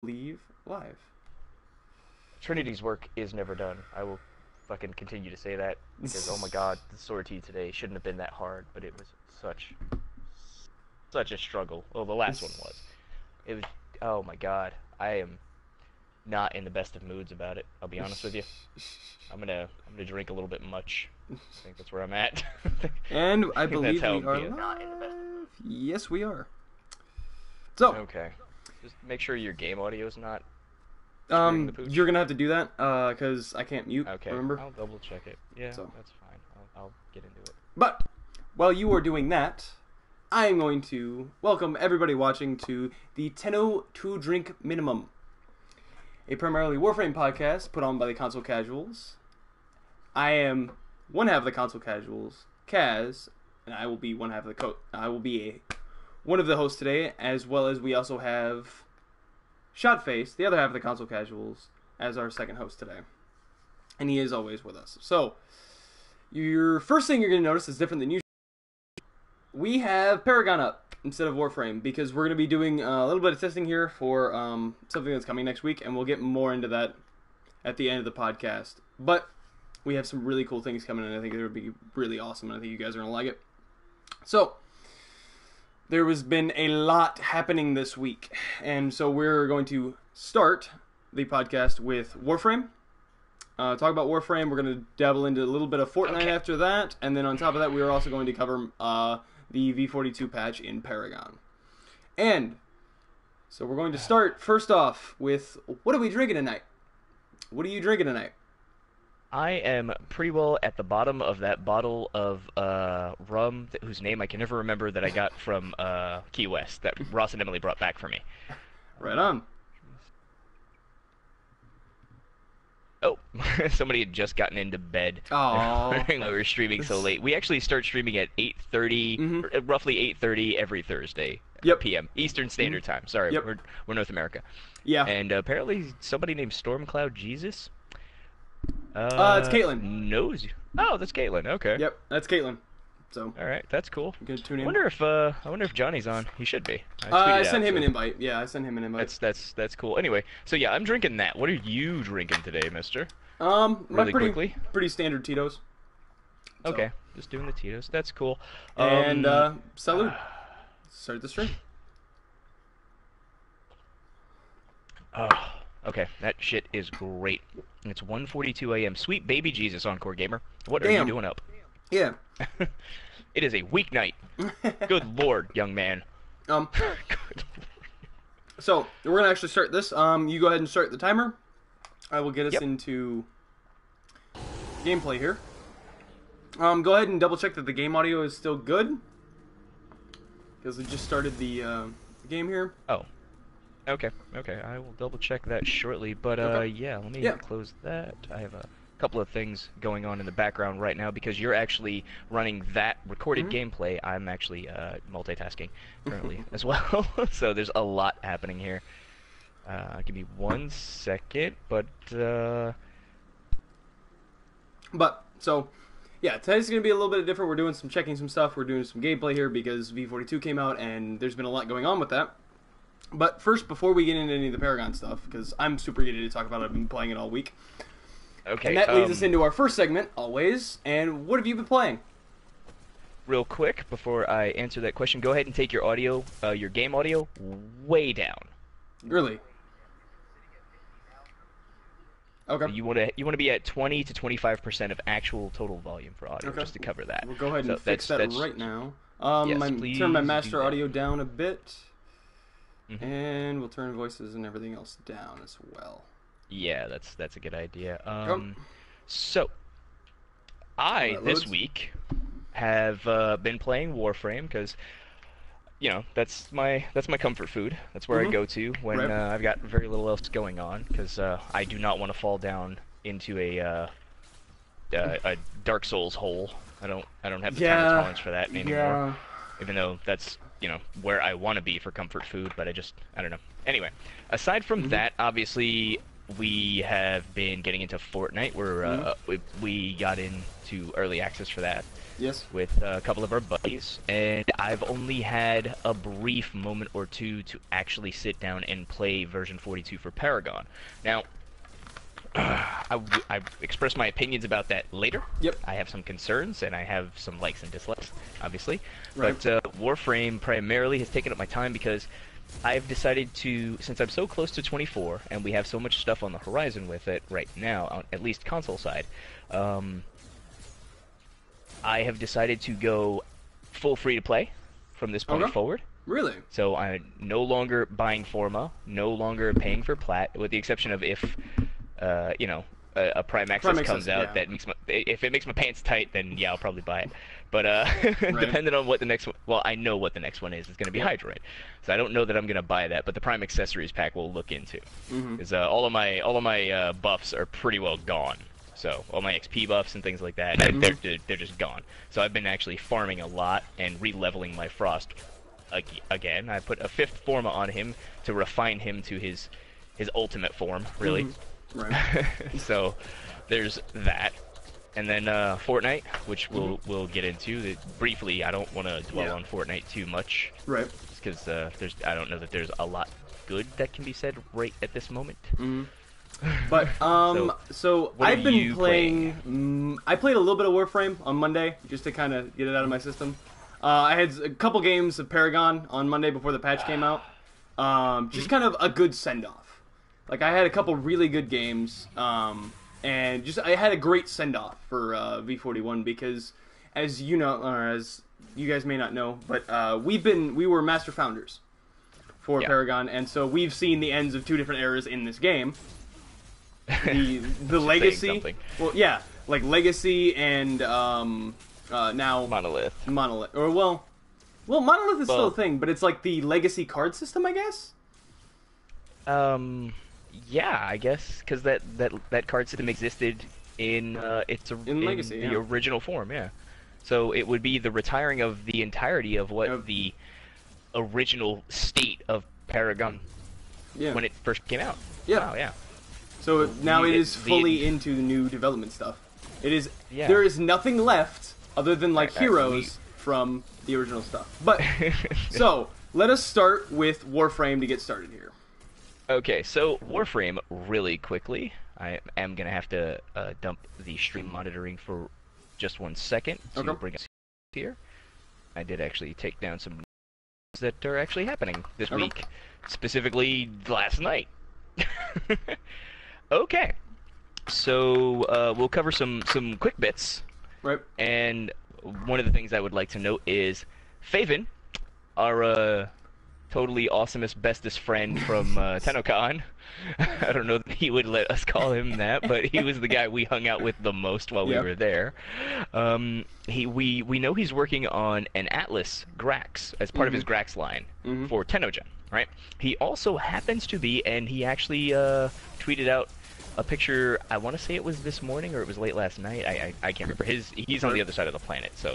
Leave live. Trinity's work is never done. I will fucking continue to say that because oh my god, the sortie today shouldn't have been that hard, but it was such a struggle. Well, the last one was. It was. Oh my god, I am not in the best of moods about it. I'll be honest with you. I'm gonna drink a little bit much. I think that's where I'm at. And I believe that's we are live. Yes, we are. So. Okay. Just make sure your game audio is not. You're gonna have to do that, because I can't mute. Okay. Remember? I'll double check it. Yeah, so. That's fine. I'll get into it. But while you are doing that, I am going to welcome everybody watching to the Tenno Two Drink Minimum, a primarily Warframe podcast put on by the Console Casuals. I am one half of the Console Casuals, Cazz, and I will be one half of the one of the hosts today, as well as we also have ShotFace, the other half of the Console Casuals, as our second host today. And he is always with us. So, your first thing you're going to notice is different than usual. We have Paragon up instead of Warframe, because we're going to be doing a little bit of testing here for something that's coming next week, and we'll get more into that at the end of the podcast. But we have some really cool things coming, and I think it would be really awesome, and I think you guys are going to like it. So, there has been a lot happening this week, and so we're going to start the podcast with Warframe. Talk about Warframe. We're going to dabble into a little bit of Fortnight after that, and then on top of that, we are also going to cover the V42 patch in Paragon. And so we're going to start first off with, what are we drinking tonight? What are you drinking tonight? I am pretty well at the bottom of that bottle of rum whose name I can never remember that I got from Key West that Ross and Emily brought back for me. Right on. Oh, somebody had just gotten into bed. Oh, we were streaming so late. We actually start streaming at 8:30, roughly 8:30 every Thursday p.m. Eastern Standard Time. Sorry, we're North America. Yeah. And apparently somebody named Stormcloud Jesus. It's Caitlin. Knows you. Oh, that's Caitlin. Okay. Yep, that's Caitlin. So. All right, that's cool. You can tune in. I wonder if Johnny's on. He should be. I sent him an invite. Yeah, I sent him an invite. That's cool. Anyway, so yeah, I'm drinking that. What are you drinking today, Mister? Really quickly. Pretty standard Tito's. So. Okay, just doing the Tito's. That's cool. And salud. Start the stream. Okay, that shit is great. It's 1:42 a.m. Sweet baby Jesus, Encore Gamer. What are you doing up? Yeah. It is a weeknight. Good lord, young man. Good lord. So, we're going to actually start this. You go ahead and start the timer. I will get us into gameplay here. Go ahead and double check that the game audio is still good, because we just started the game here. Oh. Okay, I will double check that shortly, but yeah, let me close that. I have a couple of things going on in the background right now because you're actually running that recorded gameplay. I'm actually multitasking currently as well, so there's a lot happening here. Give me 1 second, but so yeah, today's going to be a little bit different. We're doing checking some stuff. We're doing some gameplay here because V42 came out, and there's been a lot going on with that. But first, before we get into any of the Paragon stuff, because I'm super giddy to talk about it, I've been playing it all week. Okay. And that leads us into our first segment, always. And what have you been playing? Real quick, before I answer that question, go ahead and take your audio, your game audio, way down. Really? Okay. You want to be at 20 to 25% of actual total volume for audio, just to cover that. We'll go ahead and fix that right now. Yes, turn my master audio down a bit. And we'll turn voices and everything else down as well. Yeah, that's a good idea. So, I this week have been playing Warframe because, you know, that's my comfort food. That's where I go to when I've got very little else going on, because I do not want to fall down into a Dark Souls hole. I don't have the time or tolerance for that anymore. Yeah. Even though that's, you know, where I want to be for comfort food, but I don't know. Anyway, aside from that, obviously, we have been getting into Fortnite. We got into early access for that. Yes. With a couple of our buddies, and I've only had a brief moment or two to actually sit down and play version 42 for Paragon. Now, I express my opinions about that later. Yep. I have some concerns, and I have some likes and dislikes, obviously. Right. But Warframe primarily has taken up my time because I've decided to, since I'm so close to 24, and we have so much stuff on the horizon with it right now, on at least console side, I have decided to go full free-to-play from this point forward. Really? So I'm no longer buying Forma, no longer paying for Plat, with the exception of if, you know, a Prime Access comes out that makes if it makes my pants tight, then yeah, I'll probably buy it. But depending on what the next one, well, I know what the next one is. It's going to be Hydroid, so I don't know that I'm going to buy that. But the Prime Accessories pack we'll look into, because all of my buffs are pretty well gone. So all my XP buffs and things like that, they're just gone. So I've been actually farming a lot and re-leveling my Frost again. I put a 5th Forma on him to refine him to his ultimate form, really. Right. So there's that. And then Fortnite, which we'll get into. Briefly, I don't want to dwell on Fortnite too much. Right. Because I don't know that there's a lot good that can be said right at this moment. But so I've been playing. I played a little bit of Warframe on Monday just to kind of get it out of my system. I had a couple games of Paragon on Monday before the patch came out. Just kind of a good send off. Like I had a couple really good games, and just I had a great send off for V41 because, as you know, or as you guys may not know, but we were master founders for Paragon, and so we've seen the ends of 2 different eras in this game. The legacy, well, yeah, like legacy and now Monolith, or well, Monolith is still a thing, but it's like the legacy card system, I guess. Yeah, I guess because that card system existed in Legacy, the original form, yeah. So it would be the retiring of the entirety of what the original state of Paragon when it first came out. Yeah, wow, yeah. So now it is fully into the new development stuff. It is there is nothing left other than like heroes from the original stuff. But so let us start with Warframe to get started here. Okay, so Warframe, really quickly. I am gonna have to dump the stream monitoring for just 1 second to bring us here. I did actually take down some news that are actually happening this week, specifically last night. Okay, so we'll cover some quick bits. Right. And one of the things I would like to note is Faven, our totally awesomest, bestest friend from TennoCon. I don't know that he would let us call him that, but he was the guy we hung out with the most while we were there. We know he's working on an Atlas Grax as part of his Grax line for TennoGen, right? He also happens to be, and he actually tweeted out a picture. I want to say it was this morning or it was late last night. I can't remember. He's on the other side of the planet, so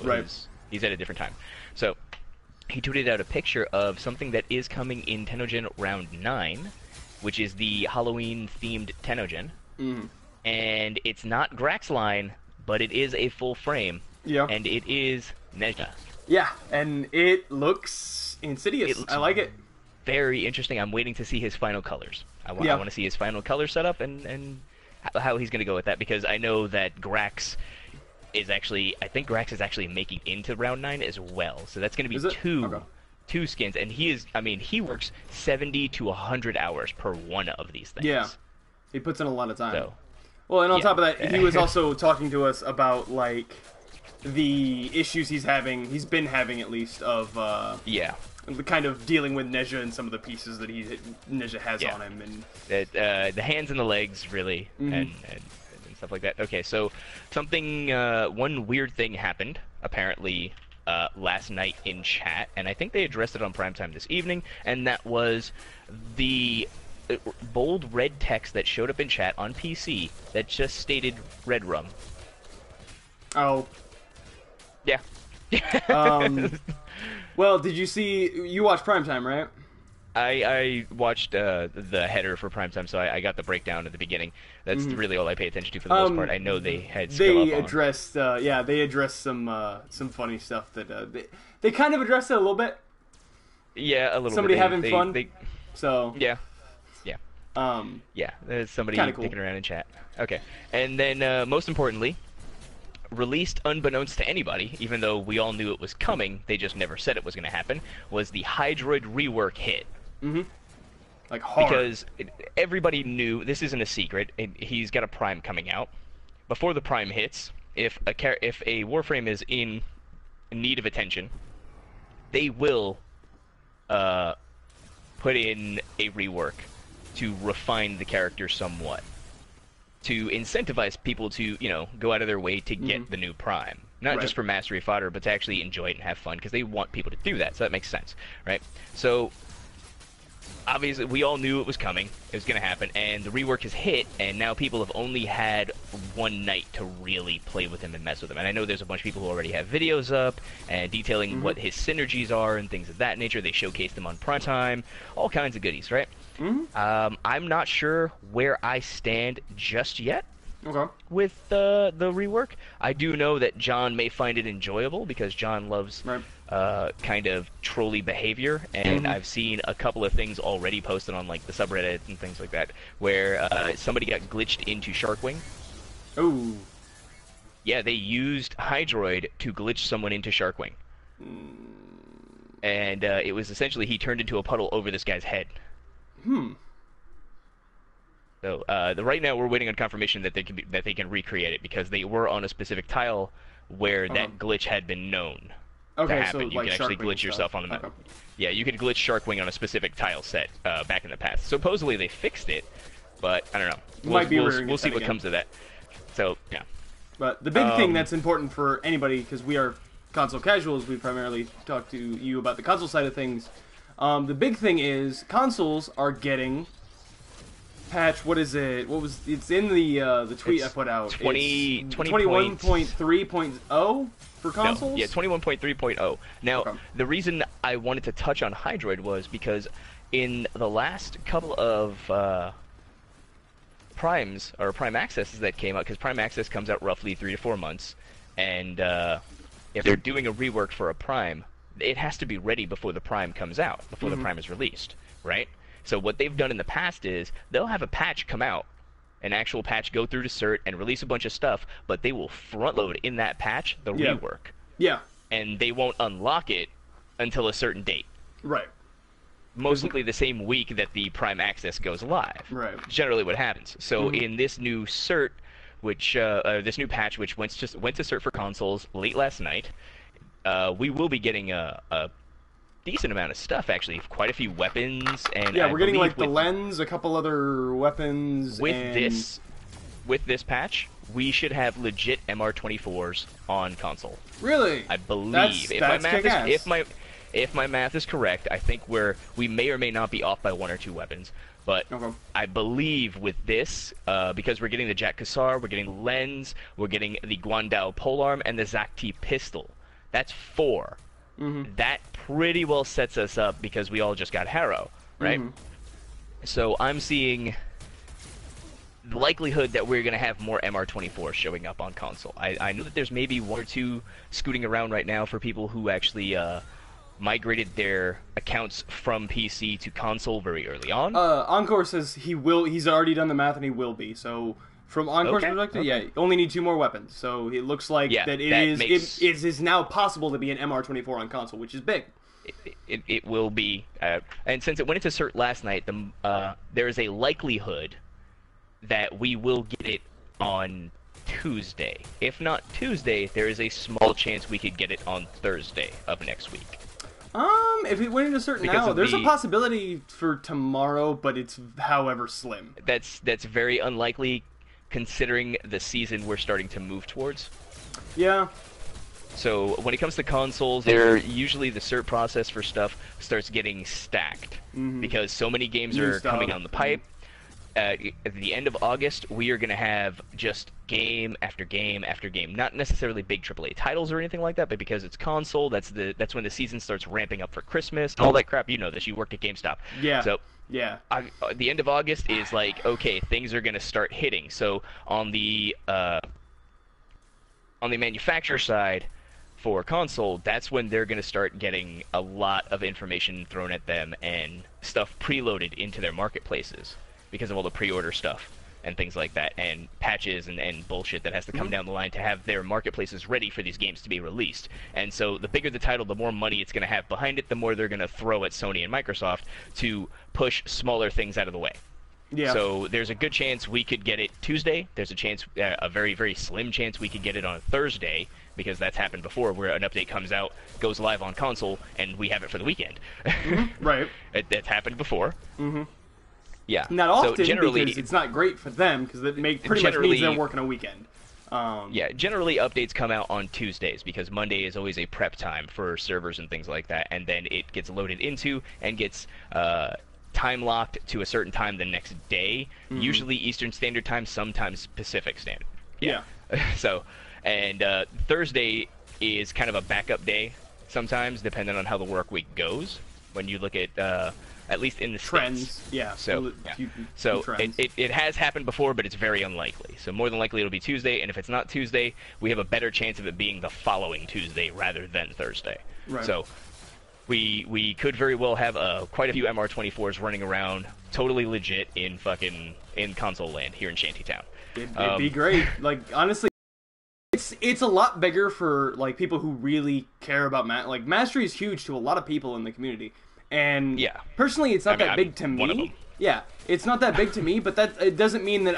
he's at a different time. So he tweeted out a picture of something that is coming in TennoGen Round 9, which is the Halloween-themed TennoGen. And it's not Grax line, but it is a full frame. Yeah. And it is Nezha. Yeah, and it looks insidious. I like it. Very interesting. I'm waiting to see his final colors. I want to see his final color setup and how he's going to go with that, because I know that Grax is actually, I think Grax is actually making into Round 9 as well. So that's going to be two skins, and he works 70 to 100 hours per one of these things. Yeah, he puts in a lot of time. So, well, and on top of that, he was also talking to us about like the issues he's been having at least of the kind of dealing with Nezha and some of the pieces that Nezha has on him, and the hands and the legs really, and stuff like that. Okay, so one weird thing happened apparently last night in chat, and I think they addressed it on Primetime this evening, and that was the bold red text that showed up in chat on PC that just stated Red Rum. Oh. Yeah. Well, did you see? You watched Primetime, right? I watched the header for primetime, so I got the breakdown at the beginning. That's really all I pay attention to for the most part. I know they had skill they up addressed they addressed some funny stuff that they kind of addressed it a little bit. Yeah, a little. Somebody bit. having fun. So yeah. Yeah, there's somebody cool. dicking around in chat. Okay, and then most importantly, released unbeknownst to anybody, even though we all knew it was coming, they just never said it was going to happen, was the Hydroid Rework hit. Like hard. Because everybody knew, this isn't a secret, he's got a Prime coming out. Before the Prime hits, if a Warframe is in need of attention, they will put in a rework to refine the character somewhat, to incentivize people to, go out of their way to get the new Prime. Not just for mastery fodder, but to actually enjoy it and have fun, because they want people to do that, so that makes sense, right? So, obviously, we all knew it was coming, it was going to happen, and the rework has hit, and now people have only had one night to really play with him and mess with him. And I know there's a bunch of people who already have videos up, and detailing what his synergies are and things of that nature. They showcased them on primetime, all kinds of goodies, right? I'm not sure where I stand just yet with the rework. I do know that John may find it enjoyable because John loves kind of trolly behavior, and I've seen a couple of things already posted on like the subreddit and things like that where somebody got glitched into Sharkwing. Oh. Yeah, they used Hydroid to glitch someone into Sharkwing. And it was essentially he turned into a puddle over this guy's head. So right now we're waiting on confirmation that they can recreate it, because they were on a specific tile where that glitch had been known to happen. So, you can actually glitch yourself on the map. Yeah, you could glitch Sharkwing on a specific tile set back in the past. Supposedly they fixed it, but I don't know. We'll see what comes of that. So yeah. But the big thing that's important for anybody, because we are console casuals, we primarily talk to you about the console side of things. The big thing is consoles are getting patch. What is it? It's in the tweet I put out? 21.3.0 for consoles. No, yeah, 21.3.0. Now, the reason I wanted to touch on Hydroid was because in the last couple of Primes or Prime Accesses that came out, because Prime Access comes out roughly 3 to 4 months, and if they're doing a rework for a Prime, it has to be ready before the Prime comes out, before the Prime is released, right? So what they've done in the past is they'll have a patch come out, an actual patch go through to cert and release a bunch of stuff, but they will front load in that patch the rework. Yeah. And they won't unlock it until a certain date. Right. Most likely the same week that the Prime Access goes live. Right. Generally what happens. So in this new cert, which this new patch, which went to cert for consoles late last night, we will be getting a decent amount of stuff, actually. Quite a few weapons, and we're getting like the lens, a couple other weapons. With this patch, we should have legit MR24s on console. Really? I believe. If my math is correct, I think we may or may not be off by 1 or 2 weapons. But I believe with this, because we're getting the Jack Kassar, we're getting lens, we're getting the Guandao polearm, and the Zakti pistol. That's 4. That pretty well sets us up, because we all just got Harrow, right? So I'm seeing the likelihood that we're going to have more MR24 showing up on console. I know that there's maybe 1 or 2 scooting around right now for people who actually migrated their accounts from PC to console very early on. Encore says he's already done the math and he will be, so... From Encore's perspective, only need 2 more weapons. So it looks like it is now possible to be an MR24 on console, which is big. It will be. And since it went into cert last night, there is a likelihood that we will get it on Tuesday. If not Tuesday, there is a small chance we could get it on Thursday of next week. If it went into cert now, there's a possibility for tomorrow, but it's however slim. That's very unlikely, considering the season we're starting to move towards. Yeah. So when it comes to consoles, usually the cert process for stuff starts getting stacked, because so many games are coming on the pipe. at the end of August, we are going to have just game after game after game. Not necessarily big AAA titles or anything like that, but because it's console, that's when the season starts ramping up for Christmas, all that crap. You know this. You worked at GameStop. Yeah. So yeah, the end of August is like, okay, things are going to start hitting. So on the manufacturer side for console, that's when they're going to start getting a lot of information thrown at them and stuff preloaded into their marketplaces because of all the pre-order stuff and things like that, and patches and bullshit that has to come down the line to have their marketplaces ready for these games to be released. And so the bigger the title, the more money it's going to have behind it, the more they're going to throw at Sony and Microsoft to push smaller things out of the way. Yeah. So there's a good chance we could get it Tuesday. There's a chance, a very, very slim chance we could get it on Thursday, because that's happened before, where an update comes out, goes live on console, and we have it for the weekend. Right. That's happened before. Yeah. Not often, so generally, because it's not great for them, because it pretty much means they're working a weekend. Yeah, generally updates come out on Tuesdays, because Monday is always a prep time for servers and things like that, and then it gets loaded into and gets time locked to a certain time the next day, usually Eastern Standard Time, sometimes Pacific Standard. Yeah. So, and Thursday is kind of a backup day sometimes, depending on how the work week goes. When you look at least in the trends, States. yeah. So, it has happened before, but it's very unlikely. So more than likely it'll be Tuesday, and if it's not Tuesday, we have a better chance of it being the following Tuesday rather than Thursday. Right. So we could very well have quite a few MR24s running around, totally legit in console land here in Shantytown. It'd be great. Like, honestly, it's a lot bigger for like people who really care about mastery is huge to a lot of people in the community. And personally, it's not that big to me. Yeah, it's not that big to me, but it doesn't mean that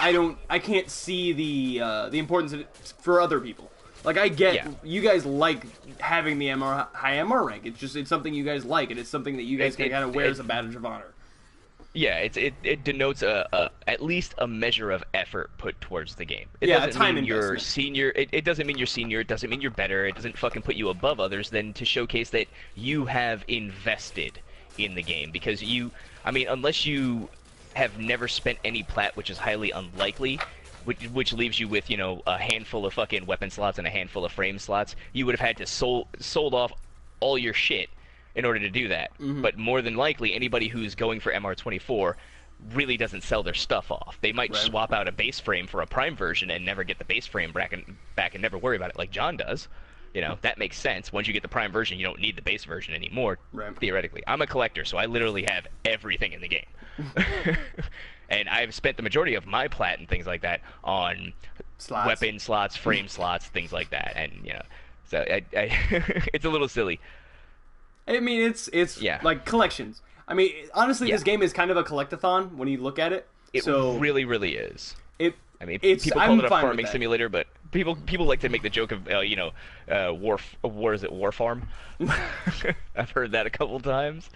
I can't see the importance of it for other people. Like, I get you guys like having the high MR rank. It's something you guys like, and it's something that you guys can kind of wear as a badge of honor. Yeah, it denotes at least a measure of effort put towards the game. It a doesn't time mean investment. you're senior. It doesn't mean you're senior. It doesn't mean you're better. It doesn't fucking put you above others. Then to showcase that you have invested in the game, because unless you have never spent any plat, which is highly unlikely, which leaves you with a handful of fucking weapon slots and a handful of frame slots, you would have had to sold off all your shit in order to do that. But more than likely, anybody who's going for MR24 really doesn't sell their stuff off. They might swap out a base frame for a prime version and never get the base frame back and never worry about it, like John does. That makes sense. Once you get the prime version, you don't need the base version anymore, theoretically. I'm a collector, so I literally have everything in the game. And I've spent the majority of my plat and things like that on weapon slots, frame slots, things like that. And, so it's a little silly. I mean, it's like collections. I mean, honestly, this game is kind of a collectathon when you look at it. It really, really is. People call I'm it a fine farming with that. simulator, but people like to make the joke of Warfarm? I've heard that a couple times,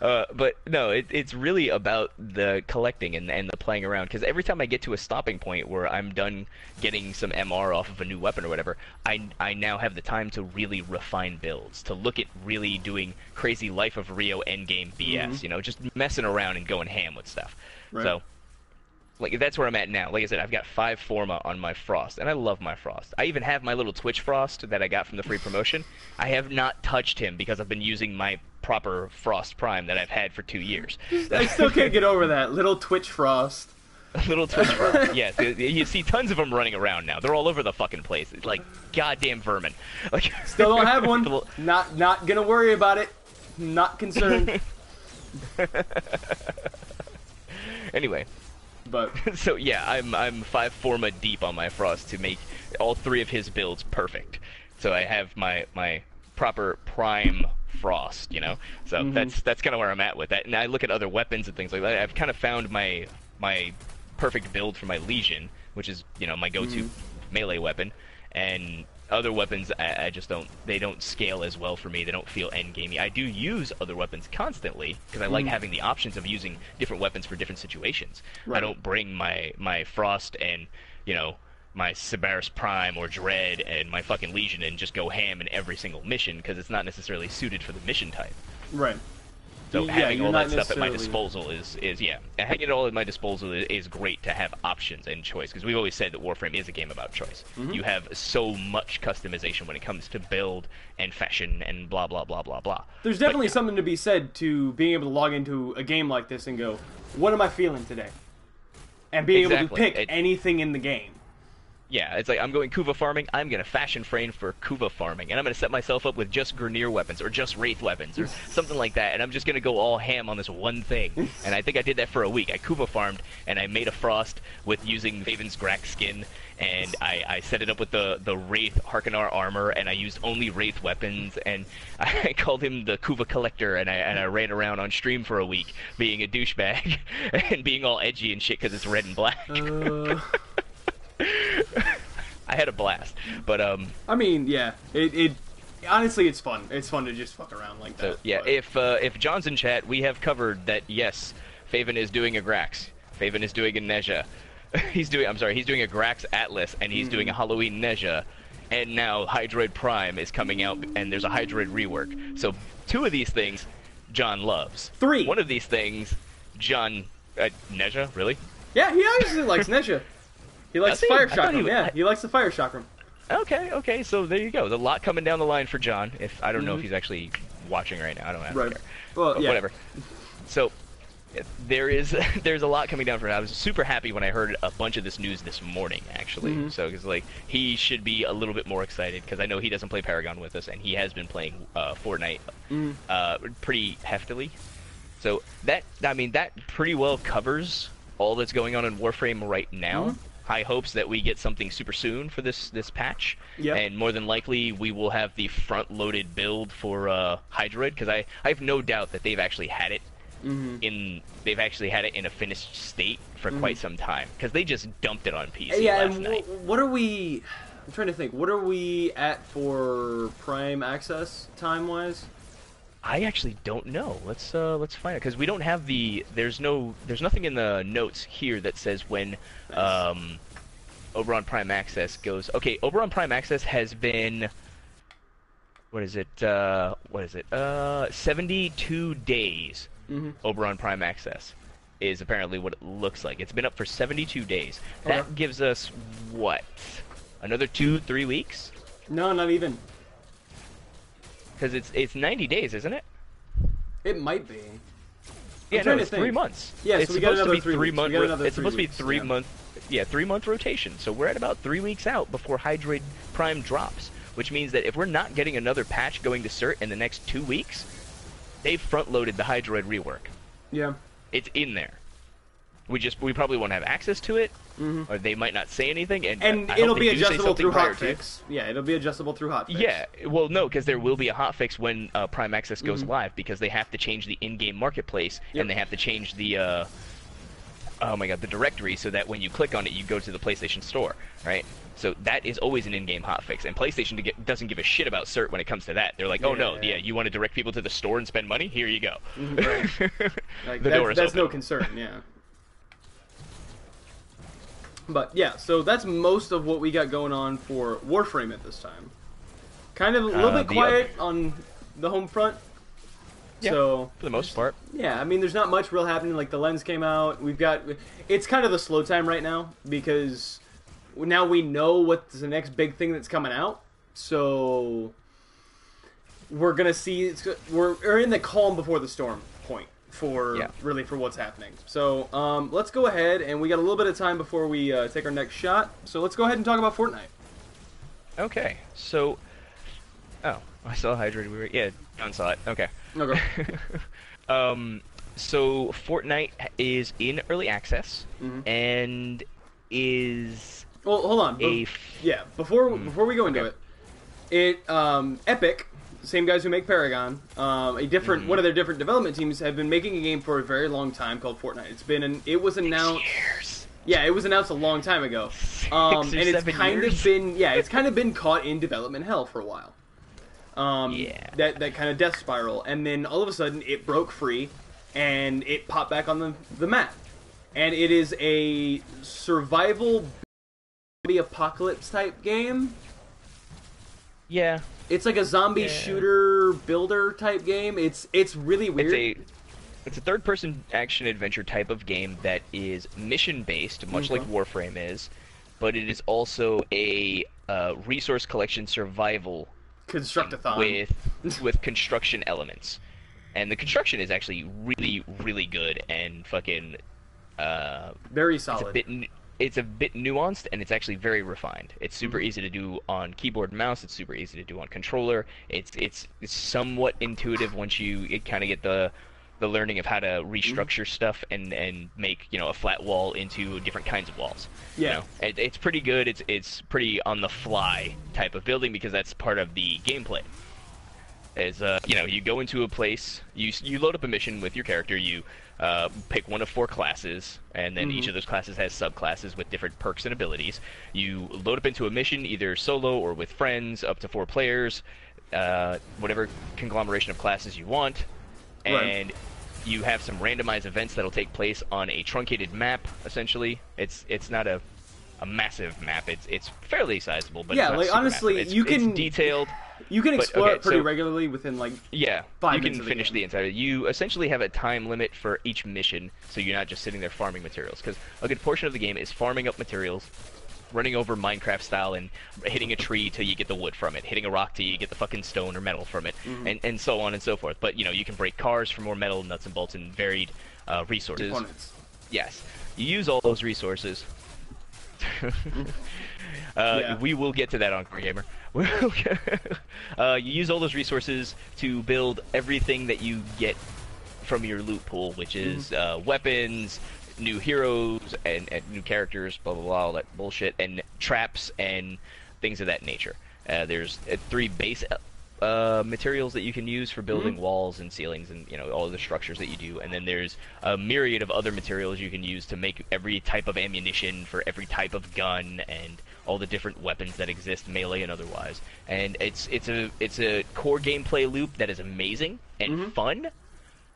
but no, it's really about the collecting and the playing around. Because every time I get to a stopping point where I'm done getting some MR off of a new weapon or whatever, I now have the time to really refine builds, to look at really doing crazy Life of Rio endgame BS, just messing around and going ham with stuff. So. Like, that's where I'm at now. Like I said, I've got 5 Forma on my Frost, and I love my Frost. I even have my little Twitch Frost that I got from the free promotion. I have not touched him because I've been using my proper Frost Prime that I've had for 2 years. I still can't get over that. Little Twitch Frost. Little Twitch Frost. Yes, you see tons of them running around now. They're all over the fucking place. It's like goddamn vermin. Like, still don't have one. Not gonna worry about it. Not concerned. Anyway. But so yeah, I'm 5 Forma deep on my Frost to make all 3 of his builds perfect. So I have my proper prime Frost, So that's kind of where I'm at with that. And I look at other weapons and things like that. I've kind of found my perfect build for my Legion, which is my go-to melee weapon, and other weapons I just don't scale as well for me. They don't feel endgamey. I do use other weapons constantly because I like having the options of using different weapons for different situations. I don't bring my Frost and my Cerberus Prime or Dread and my fucking Legion and just go ham in every single mission, because it's not necessarily suited for the mission type. Right. So Yeah, having you're all not that stuff at my necessarily- disposal is yeah. Having it all at my disposal is great to have options and choice, because we've always said that Warframe is a game about choice. You have so much customization when it comes to build and fashion and blah blah blah blah blah. There's definitely something to be said to being able to log into a game like this and go, what am I feeling today? And being able to pick anything in the game. Yeah, it's like, I'm going Kuva farming, I'm going to fashion frame for Kuva farming, and I'm going to set myself up with just Grineer weapons, or just Wraith weapons, or something like that, and I'm just going to go all ham on this one thing. And I think I did that for a week. I Kuva farmed, and I made a Frost with using Vaven's Grack skin, and I set it up with the Wraith Harkonar armor, and I used only Wraith weapons, and I called him the Kuva Collector, and I ran around on stream for a week, being a douchebag, and being all edgy and shit because it's red and black. I had a blast, but I mean, yeah, it honestly, it's fun. It's fun to just fuck around like that. So, yeah, if John's in chat, we have covered that. Yes, Faven is doing a Grax. Faven is doing a Nezha. He's doing a Grax Atlas, and he's doing a Halloween Nezha. And now Hydroid Prime is coming out, and there's a Hydroid Rework. So 2 of these things, John loves. 3. 1 of these things, John Nezha, really? Yeah, he obviously likes Nezha. He likes Fire Chakram. Yeah, he likes the Fire Chakram. Okay, so there you go. There's a lot coming down the line for John. If I don't know if he's actually watching right now. I don't care. Well, but yeah. Whatever. So there's a lot coming down for him. I was super happy when I heard a bunch of this news this morning, actually. So it's like, he should be a little bit more excited, because I know he doesn't play Paragon with us, and he has been playing Fortnite pretty heftily. So that pretty well covers all that's going on in Warframe right now. High hopes that we get something super soon for this patch, and more than likely we will have the front-loaded build for Hydroid, because I have no doubt that they've actually had it in a finished state for quite some time, because they just dumped it on PC last night. What are we? I'm trying to think. What are we at for Prime access time-wise? I actually don't know. Let's find out, because we don't have there's nothing in the notes here that says when Oberon Prime Access goes. Okay, Oberon Prime Access has been, what is it 72 days. Oberon Prime Access is apparently what it looks like. It's been up for 72 days. That gives us what, another 2-3 weeks? No, not even. Because it's 90 days, isn't it? It might be. Yeah, no, it's 3 months. Yeah, it's so we got supposed another to be 3 months. It's supposed to be 3 month. Yeah, 3 month rotation. So we're at about 3 weeks out before Hydroid Prime drops, which means that if we're not getting another patch going to CERT in the next 2 weeks, they've front-loaded the Hydroid rework. Yeah. It's in there. We probably won't have access to it, or they might not say anything, and it'll be adjustable through hotfix. Yeah, it'll be adjustable through hotfix. Yeah, well, no, because there will be a hotfix when Prime Access goes live, because they have to change the in-game marketplace, and they have to change the the directory, so that when you click on it, you go to the PlayStation Store, right? So that is always an in-game hotfix, and PlayStation doesn't give a shit about CERT when it comes to that. They're like, oh no, you want to direct people to the store and spend money? Here you go. Right. Like, the door is that's open. no concern, yeah. But yeah, so that's most of what we got going on for Warframe at this time. Kind of a little bit quiet on the home front. Yeah, so for the most part. Yeah, I mean, there's not much real happening. Like, the lens came out. It's kind of the slow time right now, because now we know what's the next big thing that's coming out. So we're gonna see. We're in the calm before the storm point for what's happening. So let's go ahead, and we got a little bit of time before we take our next shot. So let's go ahead and talk about Fortnite. Okay, so I saw Hydroid Rework. Yeah, John saw it. Okay. So Fortnite is in early access and is hold on. Before we go into it, Epic, same guys who make Paragon, one of their different development teams have been making a game for a very long time called Fortnite. It was announced 6 years. Yeah, it was announced a long time ago. And it's kind of been caught in development hell for a while. That kind of death spiral, and then all of a sudden it broke free, and it popped back on the map, and it is a survival apocalypse type game. Yeah, it's like a zombie shooter builder type game. It's really weird. It's a third-person action-adventure type of game that is mission-based, much like Warframe is, but it is also a resource collection survival Construct-a-thon. with construction elements. And the construction is actually really, really good and fucking... very solid. It's a bit nuanced, and it's actually very refined. It's super easy to do on keyboard and mouse. It's super easy to do on controller. It's somewhat intuitive once you kind of get the learning of how to restructure stuff and make a flat wall into different kinds of walls. Yeah, it's pretty good. It's pretty on the fly type of building because that's part of the gameplay. Is you go into a place, you load up a mission with your character, you pick one of 4 classes, and then each of those classes has subclasses with different perks and abilities. You load up into a mission either solo or with friends, up to 4 players, whatever conglomeration of classes you want, and you have some randomized events that'll take place on a truncated map. Essentially, it's not a massive map. It's fairly sizable, but yeah, it's not like honestly, it's detailed. You can explore it pretty regularly within like 5 minutes. You can finish the entire. You essentially have a time limit for each mission, so you're not just sitting there farming materials. Because a good portion of the game is farming up materials, running over Minecraft style, and hitting a tree till you get the wood from it, hitting a rock till you get the fucking stone or metal from it, and so on and so forth. But you can break cars for more metal, nuts and bolts, and varied resources. Components. Yes, you use all those resources. We will get to that on Core Gamer. You use all those resources to build everything that you get from your loot pool, which is weapons, new heroes, and new characters, blah blah blah, all that bullshit, and traps and things of that nature. There's 3 base materials that you can use for building walls and ceilings and all the structures that you do, and then there's a myriad of other materials you can use to make every type of ammunition for every type of gun and all the different weapons that exist, melee and otherwise. And it's a core gameplay loop that is amazing and fun,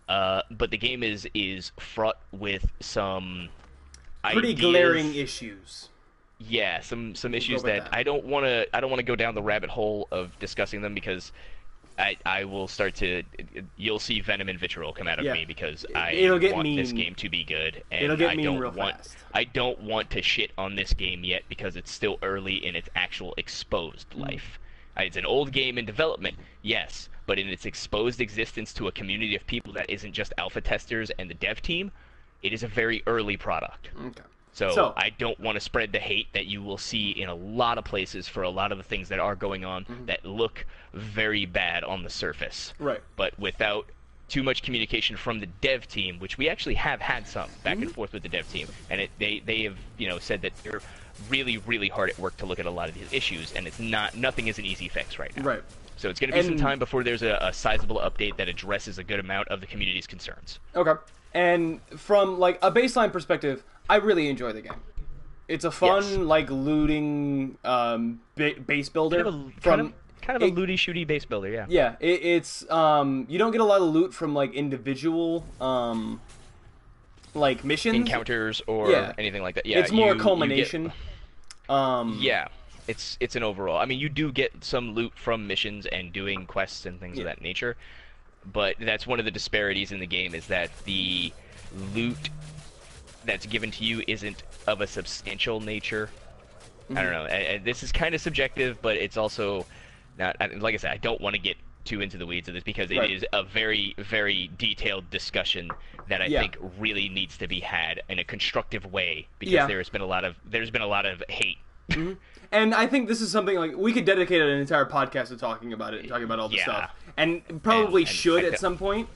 but the game is fraught with some pretty glaring issues. Yeah, some issues that I don't want to go down the rabbit hole of discussing them because I will start to you'll see venom and vitriol come out of me because I want this game to be good, and I don't want to shit on this game yet because it's still early in its actual exposed life. It's an old game in development, yes, but in its exposed existence to a community of people that isn't just alpha testers and the dev team, it is a very early product. Okay. So I don't want to spread the hate that you will see in a lot of places for a lot of the things that are going on that look very bad on the surface. Right. But without too much communication from the dev team, which we actually have had some back and forth with the dev team, and they have said that they're really, really hard at work to look at a lot of these issues, and nothing is an easy fix right now. Right. So it's going to be some time before there's a sizable update that addresses a good amount of the community's concerns. Okay. And from like a baseline perspective, I really enjoy the game. It's a fun like looting base builder. Kind of a looty shooty base builder, yeah. Yeah, it's you don't get a lot of loot from like individual like missions, encounters, or anything like that. Yeah, it's more a culmination. Yeah, it's an overall. I mean, you do get some loot from missions and doing quests and things of that nature. But that's one of the disparities in the game, is that the loot that's given to you isn't of a substantial nature. I don't know. This is kind of subjective, but it's also not. Like I said, I don't want to get too into the weeds of this because it is a very, very detailed discussion that I think really needs to be had in a constructive way because there's been a lot of hate. And I think this is something like we could dedicate an entire podcast to talking about it and talking about all the stuff. And probably should at some point.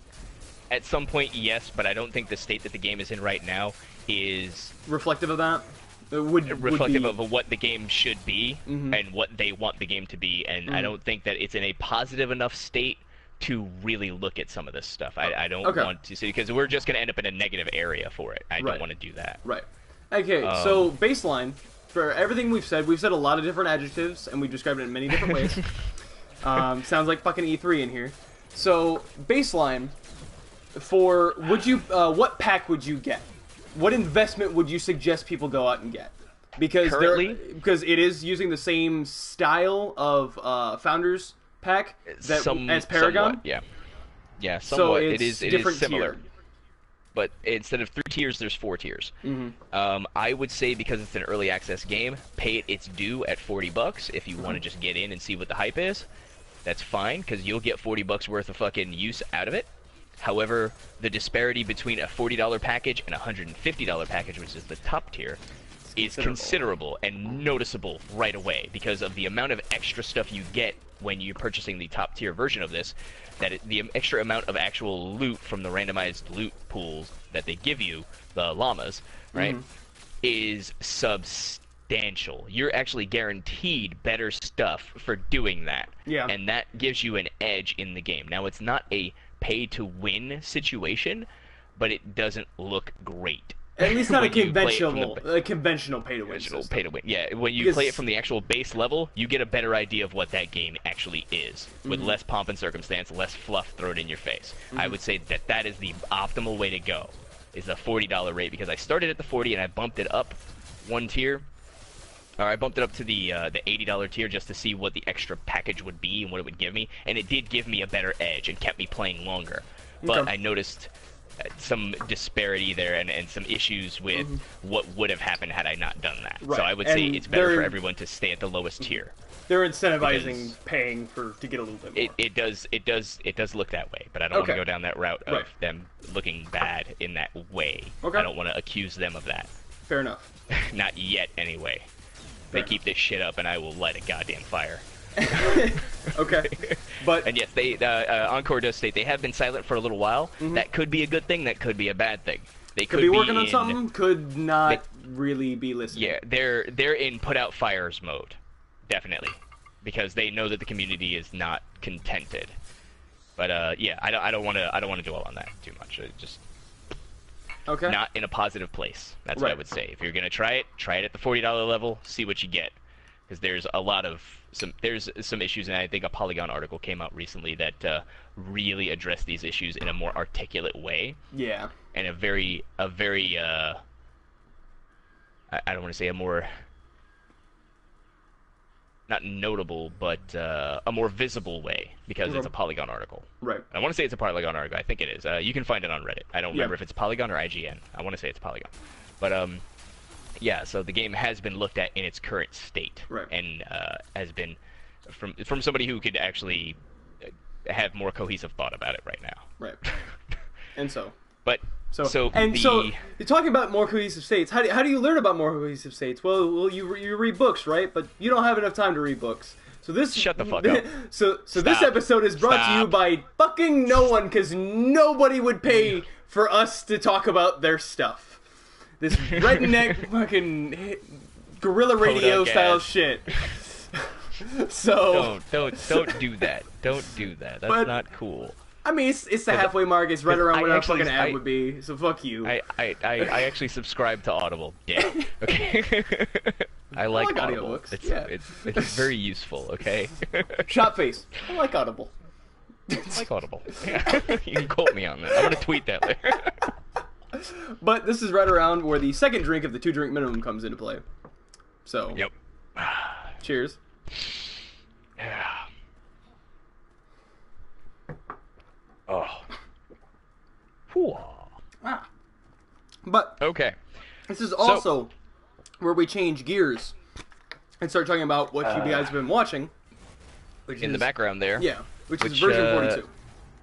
At some point, yes, but I don't think the state that the game is in right now is reflective of that. Reflective of what the game should be and what they want the game to be, and I don't think that it's in a positive enough state to really look at some of this stuff. I don't want to see, because we're just going to end up in a negative area for it. I don't want to do that. Right. Okay, so baseline, for everything we've said a lot of different adjectives, and we've described it in many different ways. Sounds like fucking E3 in here. So, baseline, for, what pack would you get? What investment would you suggest people go out and get? Because because it is using the same style of Founders pack as Paragon. Somewhat, yeah, somewhat. So it is similar. but instead of 3 tiers, there's 4 tiers. I would say because it's an early access game, pay it its due at $40 if you want to just get in and see what the hype is. That's fine, because you'll get $40 worth of fucking use out of it. However, the disparity between a $40 package and a $150 package, which is the top tier, is considerable and noticeable right away because of the amount of extra stuff you get when you're purchasing the top tier version of this. The extra amount of actual loot from the randomized loot pools that they give you, the llamas, right, is substantial. You're actually guaranteed better stuff for doing that. Yeah. And that gives you an edge in the game. Now, it's not a pay-to-win situation, but it doesn't look great. At least not a conventional pay-to-win system. Pay-to-win, yeah. When you play it from the actual base level, you get a better idea of what that game actually is, with less pomp and circumstance, less fluff thrown in your face. I would say that is the optimal way to go, is the $40 rate, because I started at the 40 and I bumped it up 1 tier. Or I bumped it up to the $80 tier just to see what the extra package would be and what it would give me, and it did give me a better edge and kept me playing longer. But I noticed some disparity there and some issues with what would have happened had I not done that. Right. So I would say it's better for everyone to stay at the lowest tier. They're incentivizing paying to get a little bit more. It does look that way, but I don't want to go down that route of them looking bad in that way. I don't want to accuse them of that. Fair enough. Not yet, anyway. They keep this shit up, and I will light a goddamn fire. Okay, but and yes, they Encore does state they have been silent for a little while. That could be a good thing. That could be a bad thing. They could be working on something. Could not really be listening. Yeah, they're in put out fires mode, definitely, because they know that the community is not contented. But yeah, I don't want to dwell on that too much. Just not in a positive place. That's what I would say. If you're gonna try it at the $40 level. See what you get, because there's some issues, and I think a Polygon article came out recently that really addressed these issues in a more articulate way. Yeah. And a very I don't want to say a more, not notable, but a more visible way, because it's a Polygon article. Right. I want to say it's a Polygon article. I think it is. You can find it on Reddit. I don't remember if it's Polygon or IGN. I want to say it's Polygon. But yeah, so the game has been looked at in its current state, and has been from somebody who could actually have more cohesive thought about it right now. Right. And so. But so you're talking about more cohesive states. How do you learn about more cohesive states? Well, you read books, right? But you don't have enough time to read books. So this shut the fuck up. So this episode is brought to you by fucking no one, because nobody would pay for us to talk about their stuff. This redneck fucking guerrilla radio style shit. So don't do that. Don't do that. That's not cool. I mean, it's the halfway mark. It's right around what a fucking ad would be. So fuck you. I actually subscribe to Audible. Yeah. Okay. I like Audible. It's very useful. Okay. ShotFace. I like Audible. I like Audible. Yeah. You can quote me on that. I'm gonna tweet that later. But this is right around where the second drink of the 2 drink minimum comes into play. So. Yep. Cheers. Yeah. Oh. But okay. This is also where we change gears and start talking about what you guys have been watching. Which in the background there. Yeah. Which is version 42.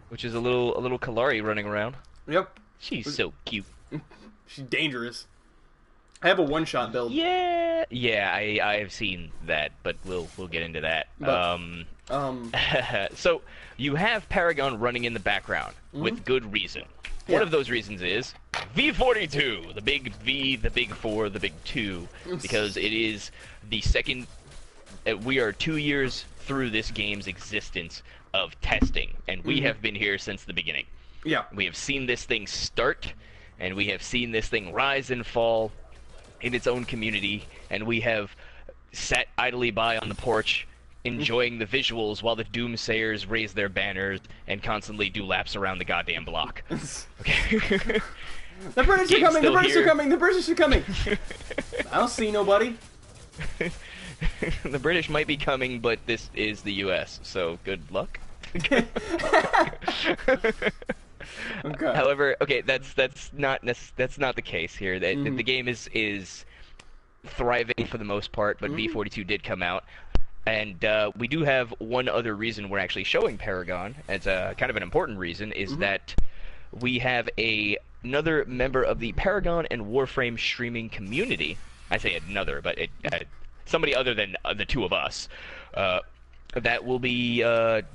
Which is a little Kalari running around. Yep. She's so cute. She's dangerous. I have a one-shot build. Yeah, I have seen that, but we'll get into that. But, so you have Paragon running in the background with good reason. One of those reasons is V42, the big V, the big 4, the big 2, because it is the second. We are 2 years through this game's existence of testing, and we have been here since the beginning. Yeah. We have seen this thing start, and we have seen this thing rise and fall in its own community, and we have sat idly by on the porch enjoying the visuals while the doomsayers raise their banners and constantly do laps around the goddamn block. Okay. The British are coming! The British are coming! The British are coming! I don't see nobody. The British might be coming, but this is the U.S., so good luck. Okay. However, okay, that's not the case here. The game is thriving for the most part, but V42 did come out. And we do have one other reason we're actually showing Paragon, as a kind of an important reason, is that we have another member of the Paragon and Warframe streaming community. I say another, but somebody other than the two of us, that will be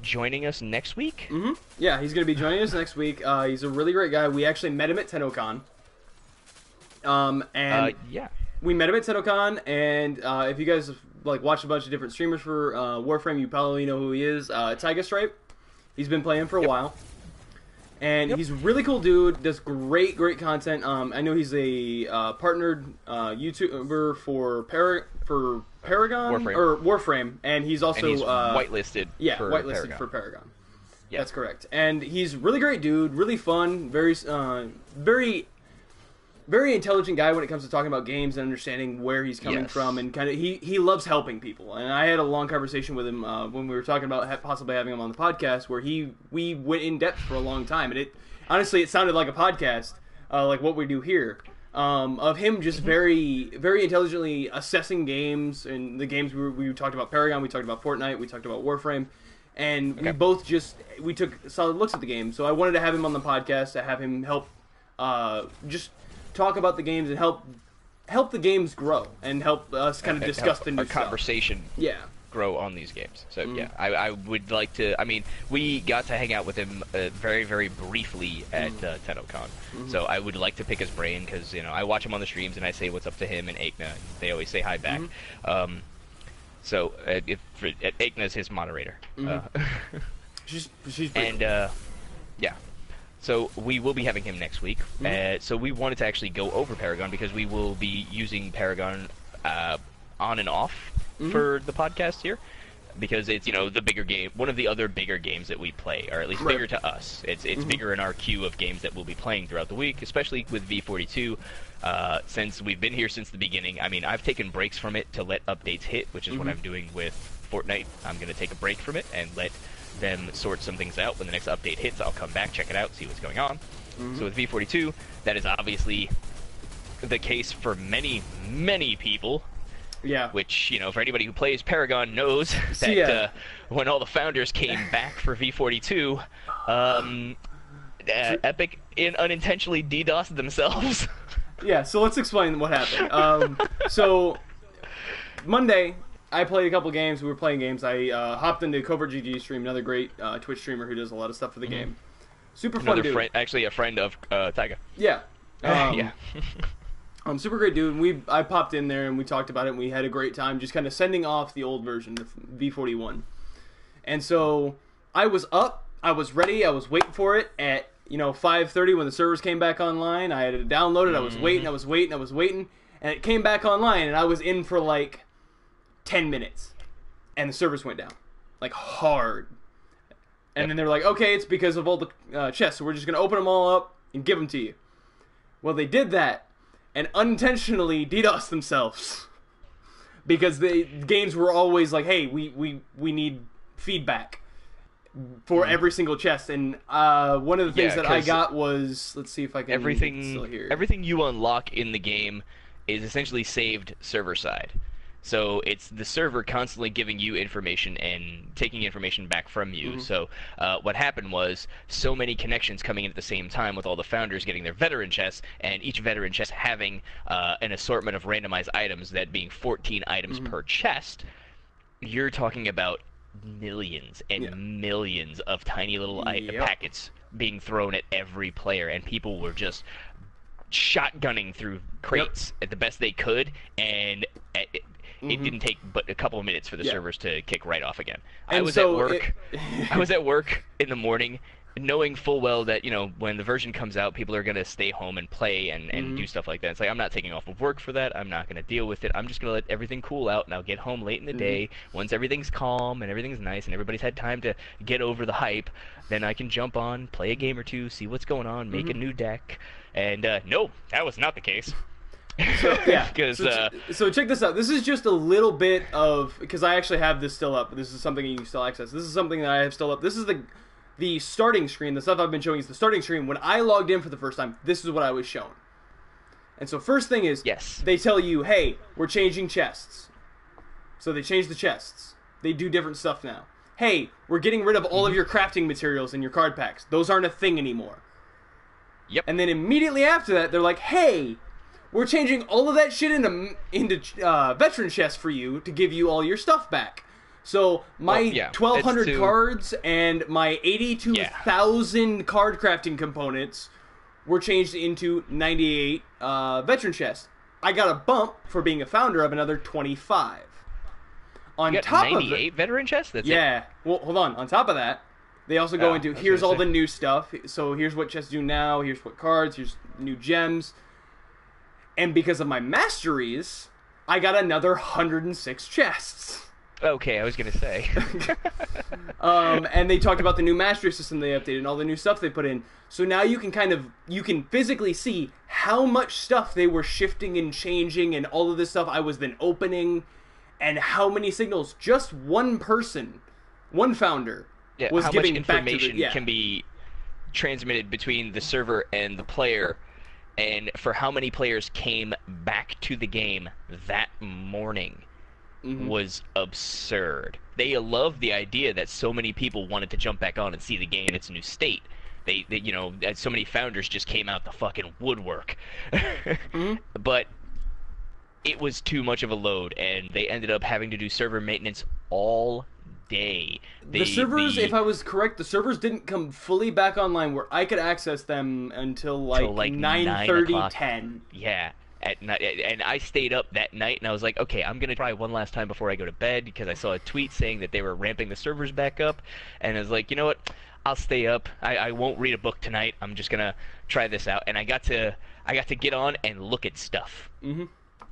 joining us next week. Yeah, he's going to be joining us next week. He's a really great guy. We actually met him at TennoCon. Yeah. We met him at TennoCon, and if you guys have watched a bunch of different streamers for Warframe, you probably know who he is. Tiger Stripe. He's been playing for a while. And he's a really cool dude, does great content. I know he's a partnered YouTuber for Paragon Warframe. or Warframe, and he's also and he's whitelisted. for Paragon. for Paragon. Yeah. That's correct. And he's a really great dude, really fun, very intelligent guy when it comes to talking about games and understanding where he's coming from, and kind of he loves helping people. And I had a long conversation with him when we were talking about possibly having him on the podcast, where we went in depth for a long time, and honestly it sounded like a podcast, like what we do here, of him just very intelligently assessing games, and the games we talked about Paragon, we talked about Fortnight, we talked about Warframe, and we both we took solid looks at the game. So I wanted to have him on the podcast to have him help just talk about the games and help the games grow and help us kind of discuss the new stuff. Conversation grow on these games. So yeah, I would like to. I mean, we got to hang out with him very briefly at TennoCon, so I would like to pick his brain, because I watch him on the streams and I say what's up to him and Aikna, and they always say hi back. So Aikna's his moderator. She's pretty and yeah. So we will be having him next week. So we wanted to actually go over Paragon, because we will be using Paragon on and off for the podcast here, because it's the bigger game, one of the other bigger games that we play, or at least bigger to us. It's bigger in our queue of games that we'll be playing throughout the week, especially with V42. Since we've been here since the beginning, I mean, I've taken breaks from it to let updates hit, which is what I'm doing with Fortnite. I'm going to take a break from it and let them sort some things out. When the next update hits, I'll come back, check it out, see what's going on. So with V42, that is obviously the case for many people. Yeah. Which, for anybody who plays Paragon knows that when all the founders came back for V42, Epic unintentionally DDoSed themselves. Yeah, so let's explain what happened. So Monday, I played a couple games. We were playing games. I hopped into Covert GG stream, another great Twitch streamer who does a lot of stuff for the game. Super fun dude. Friend, actually a friend of Taiga. Yeah. Yeah. Super great dude. And I popped in there and we talked about it, and we had a great time just kind of sending off the old version, the V41. And so I was up, I was ready, I was waiting for it at 5:30 when the servers came back online. I had it downloaded, I was waiting, and it came back online, and I was in for 10 minutes, and the servers went down, hard. And then they're like, okay, it's because of all the chests, so we're just going to open them all up and give them to you. Well, they did that, and unintentionally DDoSed themselves, because the games were always like, hey, we need feedback for every single chest. And one of the things that I got was, let's see if I can still hear. Everything you unlock in the game is essentially saved server side. So it's the server constantly giving you information and taking information back from you. So what happened was, so many connections coming in at the same time, with all the founders getting their veteran chests, and each veteran chest having an assortment of randomized items, that being 14 items per chest. You're talking about millions and millions of tiny little packets being thrown at every player, and people were just shotgunning through crates at the best they could, and it didn't take but a couple of minutes for the servers to kick right off again. I was at work in the morning, knowing full well that, when the version comes out, people are going to stay home and play and do stuff like that. It's like, I'm not taking off of work for that. I'm not going to deal with it. I'm just going to let everything cool out, and I'll get home late in the day. Once everything's calm and everything's nice and everybody's had time to get over the hype, then I can jump on, play a game or two, see what's going on, make a new deck. And no, that was not the case. So, yeah. So check this out. This is just a little bit of, because I actually have this still up. This is something you can still access. This is something that I have still up. This is the starting screen, the stuff I've been showing is the starting screen. When I logged in for the first time, this is what I was shown. And so first thing is, they tell you, hey, we're changing chests. So they change the chests. They do different stuff now. Hey, we're getting rid of all of your crafting materials in your card packs. Those aren't a thing anymore. Yep. And then immediately after that, they're like, hey, we're changing all of that shit into veteran chests for you to give you all your stuff back. So my 1,200 cards and my 82,000 card crafting components were changed into 98 veteran chests. I got a bump for being a founder of another 25. On top of 98 veteran chests? That's it. Well, hold on. On top of that, they also go into, here's all the new stuff. So here's what chests do now. Here's what cards. Here's new gems. And because of my masteries, I got another 106 chests. Okay, I was going to say. And they talked about the new mastery system they updated and all the new stuff they put in. So now you can physically see how much stuff they were shifting and changing and all of this stuff I was then opening and how many signals just one person, one founder, was how giving much back to information can be transmitted between the server and the player, and for how many players came back to the game that morning. Was absurd. They loved the idea that so many people wanted to jump back on and see the game in its new state. They you know, so many founders just came out the fucking woodwork. But it was too much of a load, and they ended up having to do server maintenance all day. The servers, if I was correct, the servers didn't come fully back online where I could access them until like 9:30, 10. Yeah. At night, and I stayed up that night, and I was like, okay, I'm gonna try one last time before I go to bed, because I saw a tweet saying that they were ramping the servers back up, and I was like, you know what, I'll stay up. I won't read a book tonight. I'm just gonna try this out, and I got to get on and look at stuff. Yeah, and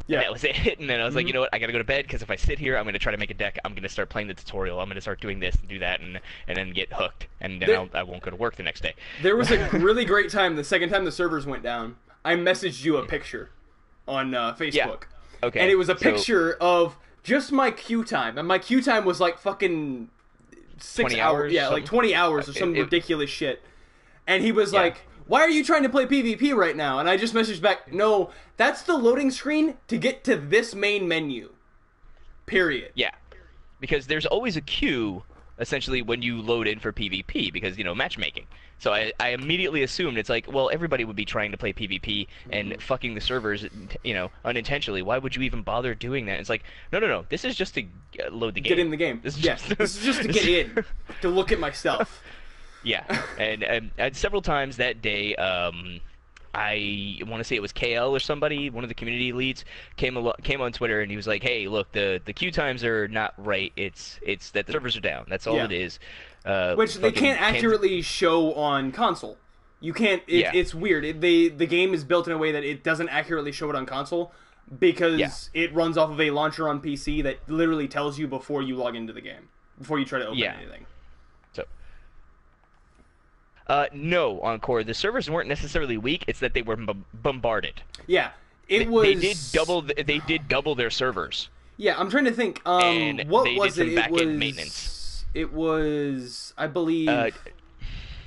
that was it. And then I was like, you know what, I gotta go to bed, because if I sit here, I'm gonna try to make a deck. I'm gonna start playing the tutorial. I'm gonna start doing this and do that, and then get hooked, and then I won't go to work the next day. There was a really great time. The second time the servers went down, I messaged you a picture on Facebook. Yeah. Okay. And it was a picture of just my queue time. And my queue time was like fucking 6 hours. Yeah, like 20 hours or some ridiculous shit. And he was like, why are you trying to play PvP right now? And I just messaged back, no, that's the loading screen to get to this main menu. Period. Yeah. Because there's always a queue, essentially, when you load in for PvP, because, you know, matchmaking. So I immediately assumed it's like, well, everybody would be trying to play PvP and fucking the servers, you know, unintentionally. Why would you even bother doing that? It's like, no. This is just to load the game. Get in the game. This is just to get in, to look at my stuff. Yeah, and several times that day, I want to say it was KL or somebody, one of the community leads, came on Twitter, and he was like, hey, look, the queue times are not right. It's that the servers are down. That's all it is. Which they can't accurately show on console. You can't. It's weird. The game is built in a way that it doesn't accurately show it on console because it runs off of a launcher on PC that literally tells you before you log into the game, before you try to open anything. So. No, Encore. The servers weren't necessarily weak. It's that they were bombarded. Yeah, They did double their servers. Yeah, I'm trying to think. And what they was did some it? back-end maintenance. It was, I believe.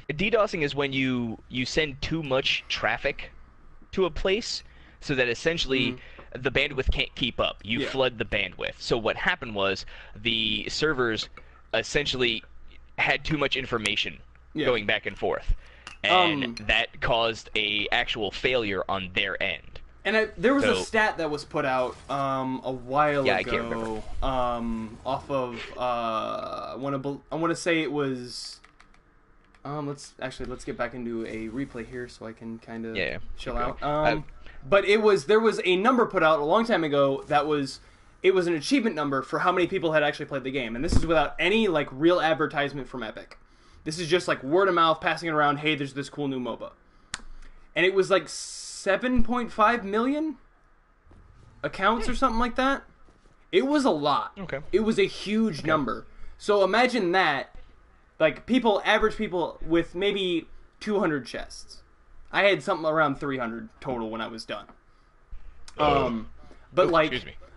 DDoSing is when you send too much traffic to a place, so that essentially the bandwidth can't keep up. You flood the bandwidth. So what happened was the servers essentially had too much information going back and forth, and that caused a actual failure on their end. And there was a stat that was put out a while ago. I can't remember. Off of I want to say it was. Let's get back into a replay here so I can kind of chill out. But there was a number put out a long time ago that was an achievement number for how many people had actually played the game, and this is without any like real advertisement from Epic. This is just like word of mouth passing it around. Hey, there's this cool new MOBA, and it was like 7.5 million accounts or something like that. It was a lot. Okay. It was a huge number. So imagine that, like average people with maybe 200 chests. I had something around 300 total when I was done. But like,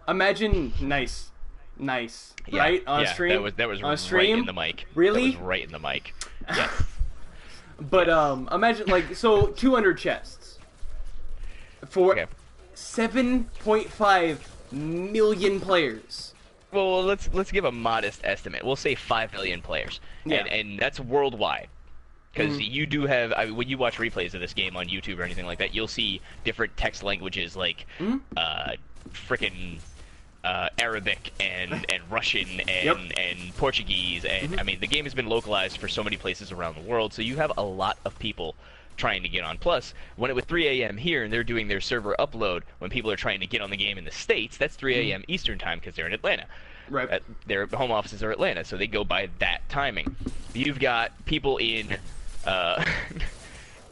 imagine nice, right? On stream. That was on right stream? in the mic. Really? That was right in the mic. Yes. But imagine like 200 chests for 7.5 million players. Well, let's give a modest estimate. We'll say 5 million players, and that's worldwide. Because you do have, I mean, when you watch replays of this game on YouTube or anything like that, you'll see different text languages like frickin' Arabic and Russian and Portuguese, and I mean the game has been localized for so many places around the world, so you have a lot of people trying to get on. Plus, when it was 3 a.m. here and they're doing their server upload, when people are trying to get on the game in the States, that's 3 a.m. Eastern time because they're in Atlanta. Right. Their home offices are Atlanta, so they go by that timing. You've got people in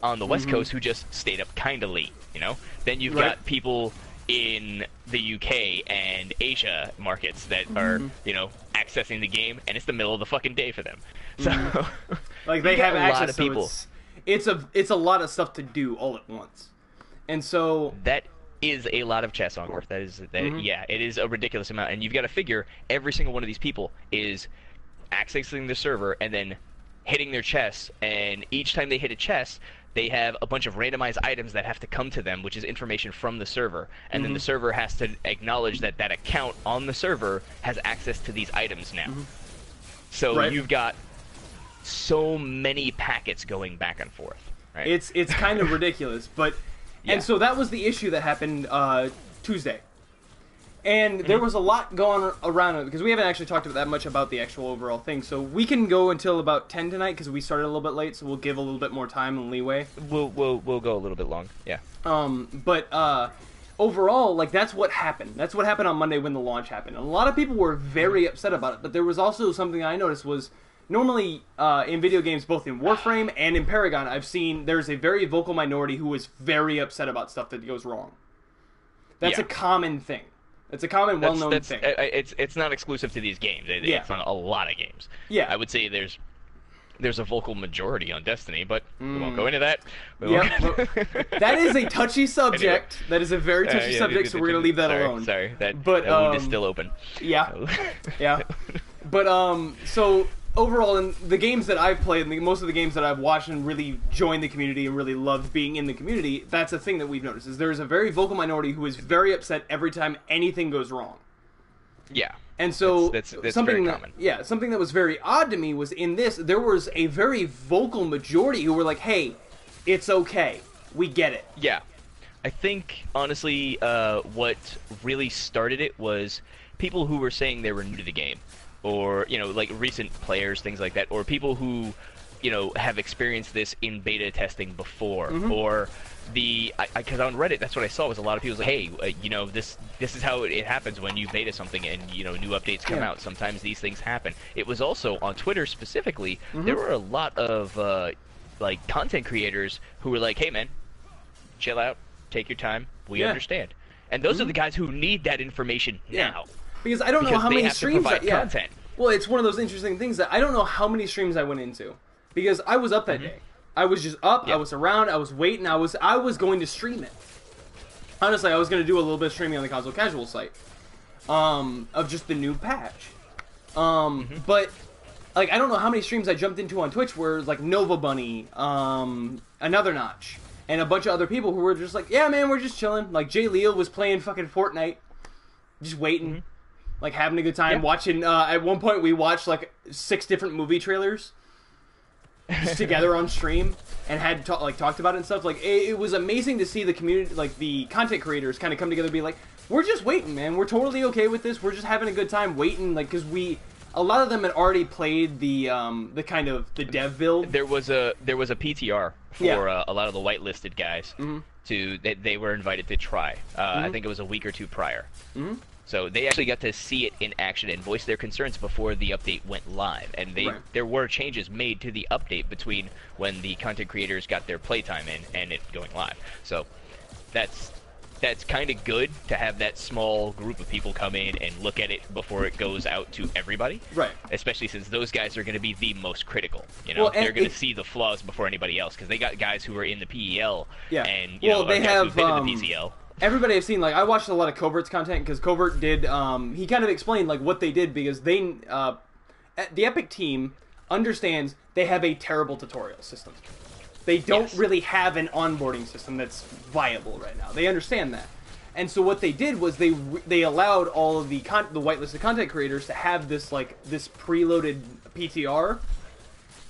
on the West Coast who just stayed up kind of late, you know? Then you've got people in the UK and Asia markets that are, you know, accessing the game, and it's the middle of the fucking day for them. So, like they have access. A lot of people. So it's a lot of stuff to do all at once, and so that is a lot of chess, Ongar. That is yeah, it is a ridiculous amount, and you've got to figure every single one of these people is accessing the server and then hitting their chess, and each time they hit a chess, they have a bunch of randomized items that have to come to them, which is information from the server, and then the server has to acknowledge that that account on the server has access to these items now. So you've got so many packets going back and forth. Right? It's kind of ridiculous, but and so that was the issue that happened Tuesday. And there was a lot going around it, because we haven't actually talked that much about the actual overall thing. So we can go until about 10 tonight, because we started a little bit late, so we'll give a little bit more time and leeway. We'll go a little bit long, yeah. But overall, like, that's what happened. That's what happened on Monday when the launch happened. And a lot of people were very upset about it, but there was also something I noticed was, normally in video games, both in Warframe and in Paragon, I've seen there's a very vocal minority who is very upset about stuff that goes wrong. That's a common thing. It's a common, well-known thing. It's not exclusive to these games. It's on a lot of games. Yeah. I would say there's a vocal majority on Destiny, but we won't go into that. That is a touchy subject. Anyway. That is a very touchy subject, so we're going to leave that alone. Sorry, that wound is still open. Yeah. Yeah. But, so overall, in the games that I've played, and most of the games that I've watched and really joined the community and really loved being in the community, that's a thing that we've noticed, is there's a very vocal minority who is very upset every time anything goes wrong. Yeah. And so that's something very common. Something that was very odd to me was in this, there was a very vocal majority who were like, hey, it's okay. We get it. Yeah. I think, honestly, what really started it was people who were saying they were new to the game. Or, you know, like recent players, things like that, or people who, you know, have experienced this in beta testing before, or because on Reddit, that's what I saw, was a lot of people like, hey, you know, this is how it happens when you beta something and, you know, new updates come out. Sometimes these things happen. It was also, on Twitter specifically, there were a lot of, like, content creators who were like, hey, man, chill out, take your time, we understand. And those are the guys who need that information now. Because I don't know how many streams content. Well, it's one of those interesting things that I don't know how many streams I went into. Because I was up that day. I was just up, I was around, I was waiting, I was going to stream it. Honestly, I was going to do a little bit of streaming on the Console Casual site. Of just the new patch. But, like, I don't know how many streams I jumped into on Twitch where, like, Nova Bunny, Another Notch, and a bunch of other people who were just like, yeah, man, we're just chilling. Like, Jay Leal was playing fucking Fortnite. Just waiting. Like, having a good time, watching, at one point we watched, like, 6 different movie trailers just together on stream, and had, talked about it and stuff. Like, it was amazing to see the community, like, the content creators kind of come together and be like, we're just waiting, man, we're totally okay with this, we're just having a good time waiting, like, because a lot of them had already played the kind of, the dev build. There was a PTR for a lot of the whitelisted guys, they were invited to try, I think it was a week or two prior. So they actually got to see it in action and voice their concerns before the update went live. And there were changes made to the update between when the content creators got their playtime in and it going live. So that's kind of good to have that small group of people come in and look at it before it goes out to everybody. Right. Especially since those guys are going to be the most critical. You know, they're going to see the flaws before anybody else, because they got guys who are in the PEL and you know, they have been in the PCL. Everybody I've seen, like, I watched a lot of Covert's content, because Covert did, he kind of explained, like, what they did, because they, the Epic team understands they have a terrible tutorial system. They don't really have an onboarding system that's viable right now. They understand that. And so what they did was they allowed all of the whitelisted content creators to have this preloaded PTR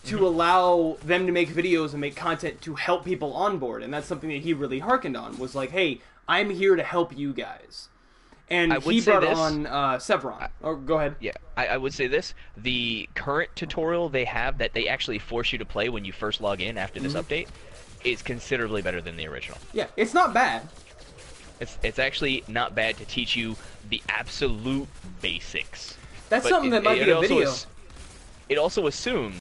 to allow them to make videos and make content to help people onboard. And that's something that he really hearkened on, was like, hey, I'm here to help you guys. And he brought on Sevron. Go ahead. Yeah, I would say this. The current tutorial they have that they actually force you to play when you first log in after this update is considerably better than the original. Yeah, it's not bad. It's actually not bad to teach you the absolute basics. That's something that might be a video. It also assumes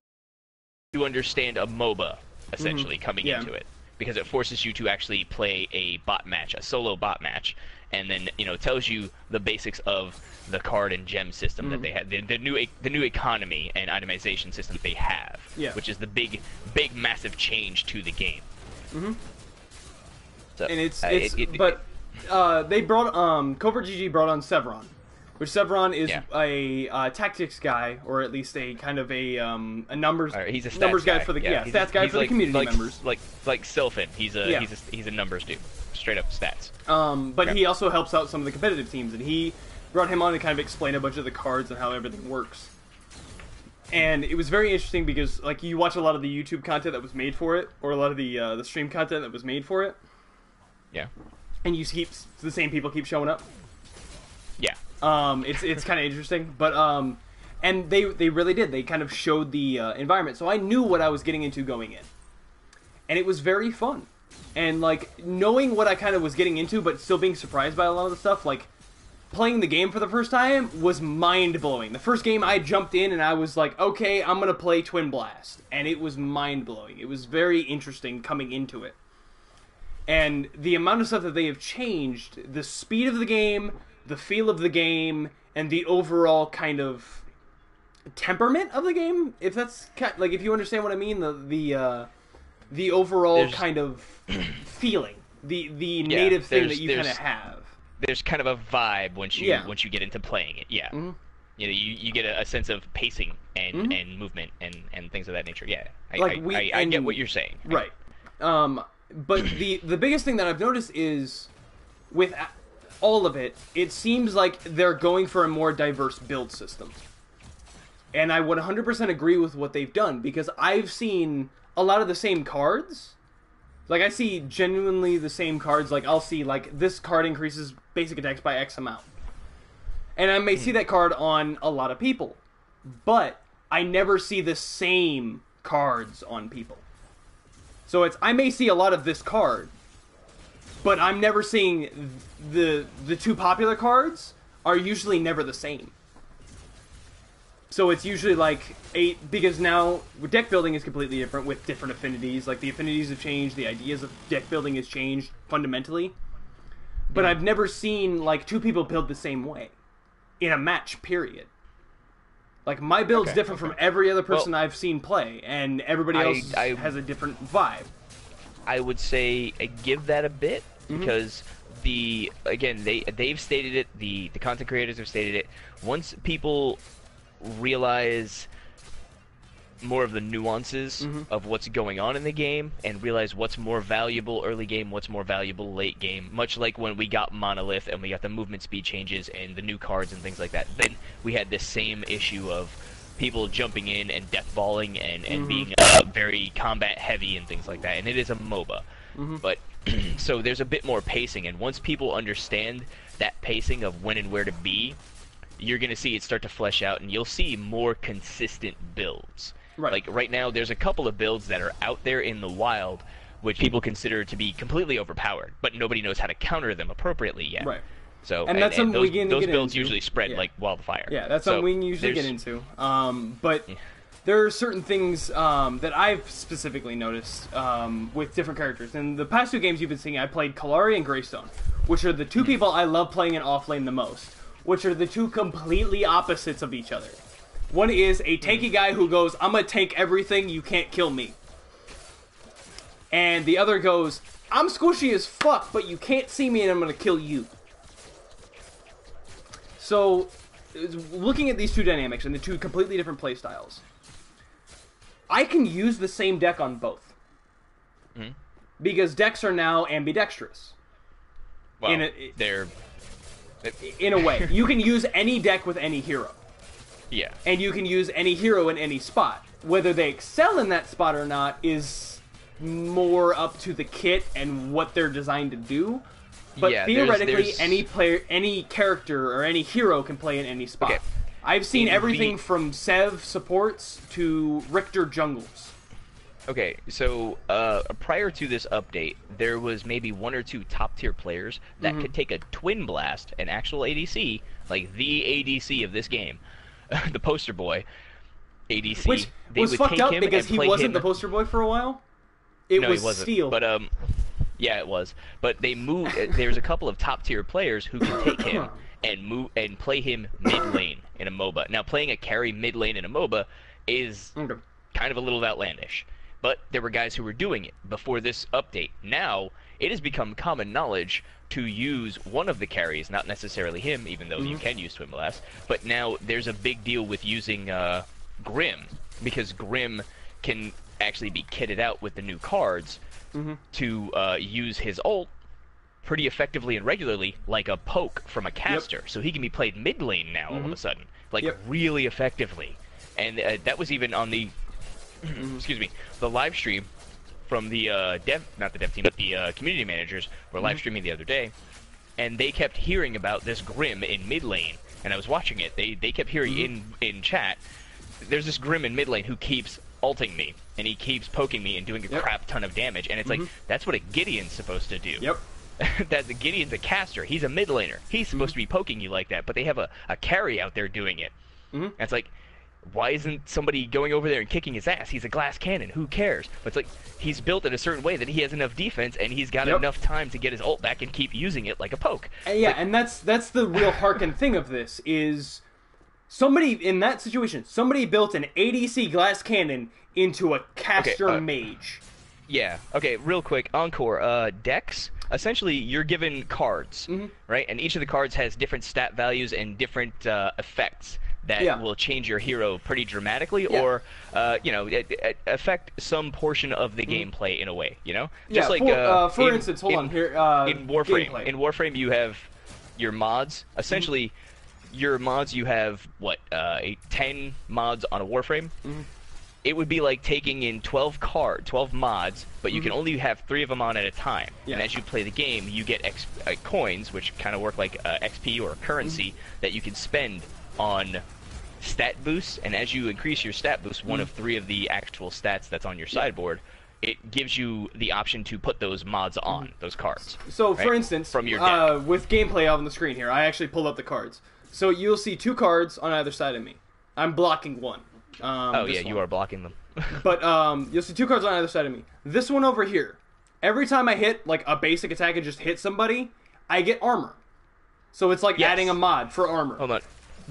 you understand a MOBA, essentially, coming into it. Because it forces you to actually play a bot match, a solo bot match, and then, tells you the basics of the card and gem system that they have, the new economy and itemization system that they have, which is the big, massive change to the game. So, they brought Covert GG brought on Sevron, which Sevron is a tactics guy, or at least a kind of a numbers he's a numbers guy for the stats guy for the community members, like Sylphin. He's a numbers dude, straight up stats. But he also helps out some of the competitive teams, and he brought him on to kind of explain a bunch of the cards and how everything works. And it was very interesting because, like, you watch a lot of the YouTube content that was made for it, or a lot of the stream content that was made for it. Yeah. And the same people keep showing up. Yeah. It's kind of interesting, but and they really did. They kind of showed the environment, so I knew what I was getting into going in, and it was very fun. And like knowing what I kind of was getting into, but still being surprised by a lot of the stuff, like playing the game for the first time was mind blowing. The first game I jumped in and I was like, okay, I'm gonna play Twin Blast, and it was mind blowing. It was very interesting coming into it. And the amount of stuff that they have changed, the speed of the game, the feel of the game, and the overall kind of temperament of the game, if that's like, if you understand what I mean, the overall kind of feeling, the native thing that you kind of have. There's kind of a vibe once you get into playing it. Yeah. You get a sense of pacing and movement and things of that nature. Yeah. I get what you're saying. Right. But the biggest thing that I've noticed is with all of it, it seems like they're going for a more diverse build system. And I would 100% agree with what they've done, because I've seen a lot of the same cards. Like, I see genuinely the same cards. Like, I'll see, like, this card increases basic attacks by X amount. And I may see that card on a lot of people. But I never see the same cards on people. So I may see a lot of this card, but I'm never seeing the two popular cards are usually never the same. So it's usually like because now deck building is completely different with different affinities. Like, the affinities have changed, the ideas of deck building has changed fundamentally. But I've never seen like two people build the same way in a match, period. Like, my build's different from every other person I've seen play, and everybody else has a different vibe. I would say give that a bit, because they've stated it, the content creators have stated it. Once people realize more of the nuances of what's going on in the game, and realize what's more valuable early game, what's more valuable late game, much like when we got Monolith and we got the movement speed changes and the new cards and things like that, then we had this same issue of people jumping in and deathballing and being very combat heavy and things like that, and it is a MOBA. But so there's a bit more pacing, and once people understand that pacing of when and where to be, you're going to see it start to flesh out, and you'll see more consistent builds. Right. Like, right now, there's a couple of builds that are out there in the wild, which people consider to be completely overpowered, but nobody knows how to counter them appropriately yet. Right. So, and that's something we can get into. Those builds usually spread like wildfire. Yeah, that's something we can usually get into. But there are certain things that I've specifically noticed with different characters. In the past two games you've been seeing, I played Kalari and Greystone, which are the two people I love playing in offlane the most, which are the two completely opposites of each other. One is a tanky guy who goes, I'm gonna tank everything, you can't kill me. And the other goes, I'm squishy as fuck, but you can't see me and I'm gonna kill you. So, looking at these two dynamics and the two completely different playstyles, I can use the same deck on both. because decks are now ambidextrous. Well, they're... In a way. You can use any deck with any hero. Yeah. And you can use any hero in any spot. Whether they excel in that spot or not is more up to the kit and what they're designed to do. But theoretically, any player, any character, or any hero can play in any spot. Okay. I've seen everything from Sev supports to Richter jungles. Okay, so prior to this update, there was maybe 1 or 2 top-tier players that could take a Twin Blast, an actual ADC, like the ADC of this game, the poster boy ADC. Which was fucked up because he wasn't the poster boy for a while. It was Steel. But yeah, it was. But they moved. There's a couple of top-tier players who can take him and play him mid lane in a MOBA. Now, playing a carry mid lane in a MOBA is kind of a little outlandish. But there were guys who were doing it before this update. Now, it has become common knowledge to use one of the carries, not necessarily him, even though you can use Twin Blast. But now there's a big deal with using Grim, because Grim can actually be kitted out with the new cards to use his ult pretty effectively and regularly, like a poke from a caster. So he can be played mid lane now all of a sudden, like really effectively. And that was even on the excuse me, the live stream from the not the dev team, but the community managers were live streaming the other day, and they kept hearing about this Grim in mid lane, and I was watching it. They kept hearing in chat, there's this Grim in mid lane who keeps ulting me, and he keeps poking me and doing a crap ton of damage, and it's like, that's what a Gideon's supposed to do. That the Gideon's a caster, he's a mid laner, he's supposed to be poking you like that, but they have a carry out there doing it. And it's like, why isn't somebody going over there and kicking his ass? He's a glass cannon, who cares? But it's like, he's built in a certain way that he has enough defense, and he's got enough time to get his ult back and keep using it like a poke. Yeah, and that's the real Harken thing of this, is somebody, in that situation, somebody built an ADC glass cannon into a caster mage. Yeah, okay, real quick, Encore, decks, essentially you're given cards, right? And each of the cards has different stat values and different effects that will change your hero pretty dramatically, or you know, affect some portion of the gameplay in a way. You know, just like for instance, hold on here. In Warframe, gameplay. In Warframe, you have your mods. Essentially, your mods. You have what 10 mods on a Warframe. It would be like taking in 12 mods, but you can only have 3 of them on at a time. And as you play the game, you get coins, which kind of work like XP or currency that you can spend on stat boosts, and as you increase your stat boost, one of 3 of the actual stats that's on your sideboard, it gives you the option to put those mods on, those cards. So, for instance, from your deck. With gameplay on the screen here, I actually pulled up the cards. So you'll see 2 cards on either side of me. I'm blocking one. You are blocking them. But you'll see 2 cards on either side of me. This one over here, every time I hit like a basic attack and just hit somebody, I get armor. So it's like adding a mod for armor. Hold on.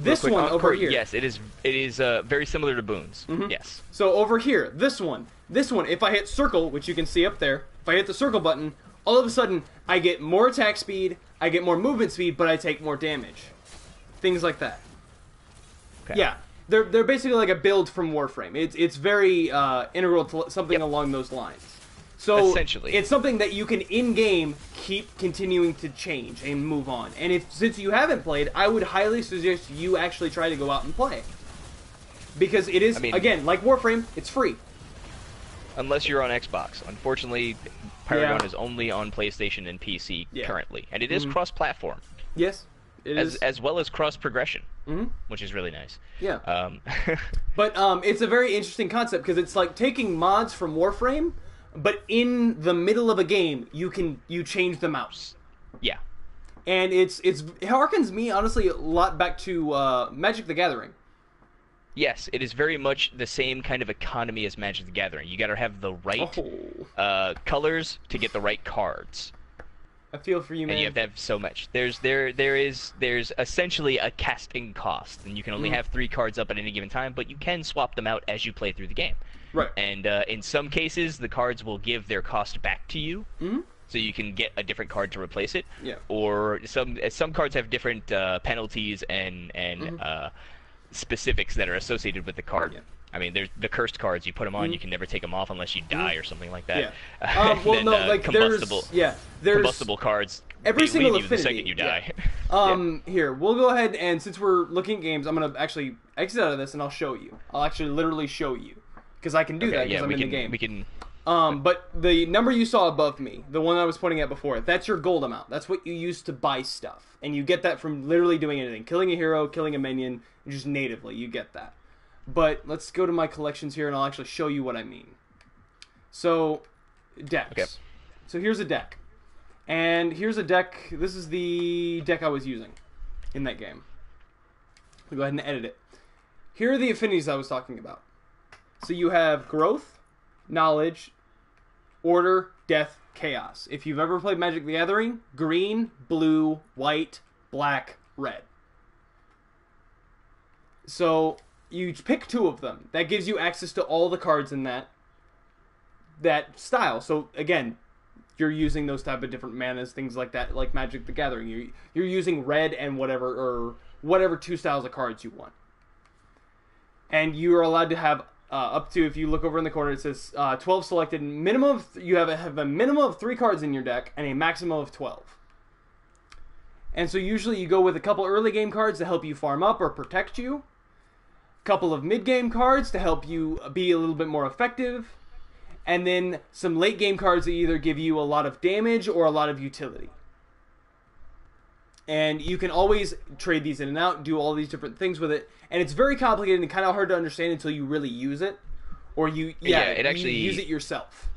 This one over here. Yes, it is very similar to Boons. Yes. So over here, this one, if I hit circle, which you can see up there, if I hit the circle button, all of a sudden I get more attack speed, I get more movement speed, but I take more damage. Things like that. Okay. Yeah, they're basically like a build from Warframe. It's very integral to something along those lines. So essentially, it's something that you can in-game keep continuing to change and move on. And since you haven't played, I would highly suggest you actually try to go out and play. Because it is, again, like Warframe, it's free. Unless you're on Xbox. Unfortunately, Paragon is only on PlayStation and PC currently. And it is cross-platform. Yes, it is. As well as cross-progression, which is really nice. Yeah. But it's a very interesting concept, because it's like taking mods from Warframe, but in the middle of a game, you change the mouse. Yeah. And it harkens me, honestly, a lot back to Magic the Gathering. Yes, it is very much the same kind of economy as Magic the Gathering. You gotta have the right colors to get the right cards. I feel for you, man. And you have to have so much. There's essentially a casting cost, and you can only have 3 cards up at any given time, but you can swap them out as you play through the game. Right. And in some cases, the cards will give their cost back to you, so you can get a different card to replace it. Yeah. Or some cards have different penalties and specifics that are associated with the card. Yeah. I mean, there's the cursed cards. You put them on, you can never take them off unless you die or something like that. Yeah. Well, no, like combustible, there's combustible cards. Every they single leave you the affinity. second you die. Here, we'll go ahead and since we're looking at games, I'm gonna actually exit out of this and I'll show you. I'll actually literally show you because I can do that because I'm in the game. We can. But the number you saw above me, the one I was pointing at before, that's your gold amount. That's what you use to buy stuff, and you get that from literally doing anything, killing a hero, killing a minion, just natively. You get that. But let's go to my collections here, and I'll actually show you what I mean. So, decks. Okay. So here's a deck. And here's a deck. This is the deck I was using in that game. I'll go ahead and edit it. Here are the affinities I was talking about. So you have growth, knowledge, order, death, chaos. If you've ever played Magic the Gathering, green, blue, white, black, red. So you pick 2 of them. That gives you access to all the cards in that style. So again, you're using those type of different manas, things like that, like Magic the Gathering. You're using red and whatever 2 styles of cards you want. And you are allowed to have up to, if you look over in the corner, it says 12 selected. You have a minimum of 3 cards in your deck and a maximum of 12. And so usually you go with a couple early game cards to help you farm up or protect you. Couple of mid-game cards to help you be a little bit more effective, and then some late-game cards that either give you a lot of damage or a lot of utility. And you can always trade these in and out, do all these different things with it, and it's very complicated and kind of hard to understand until you really use it, or you use it yourself.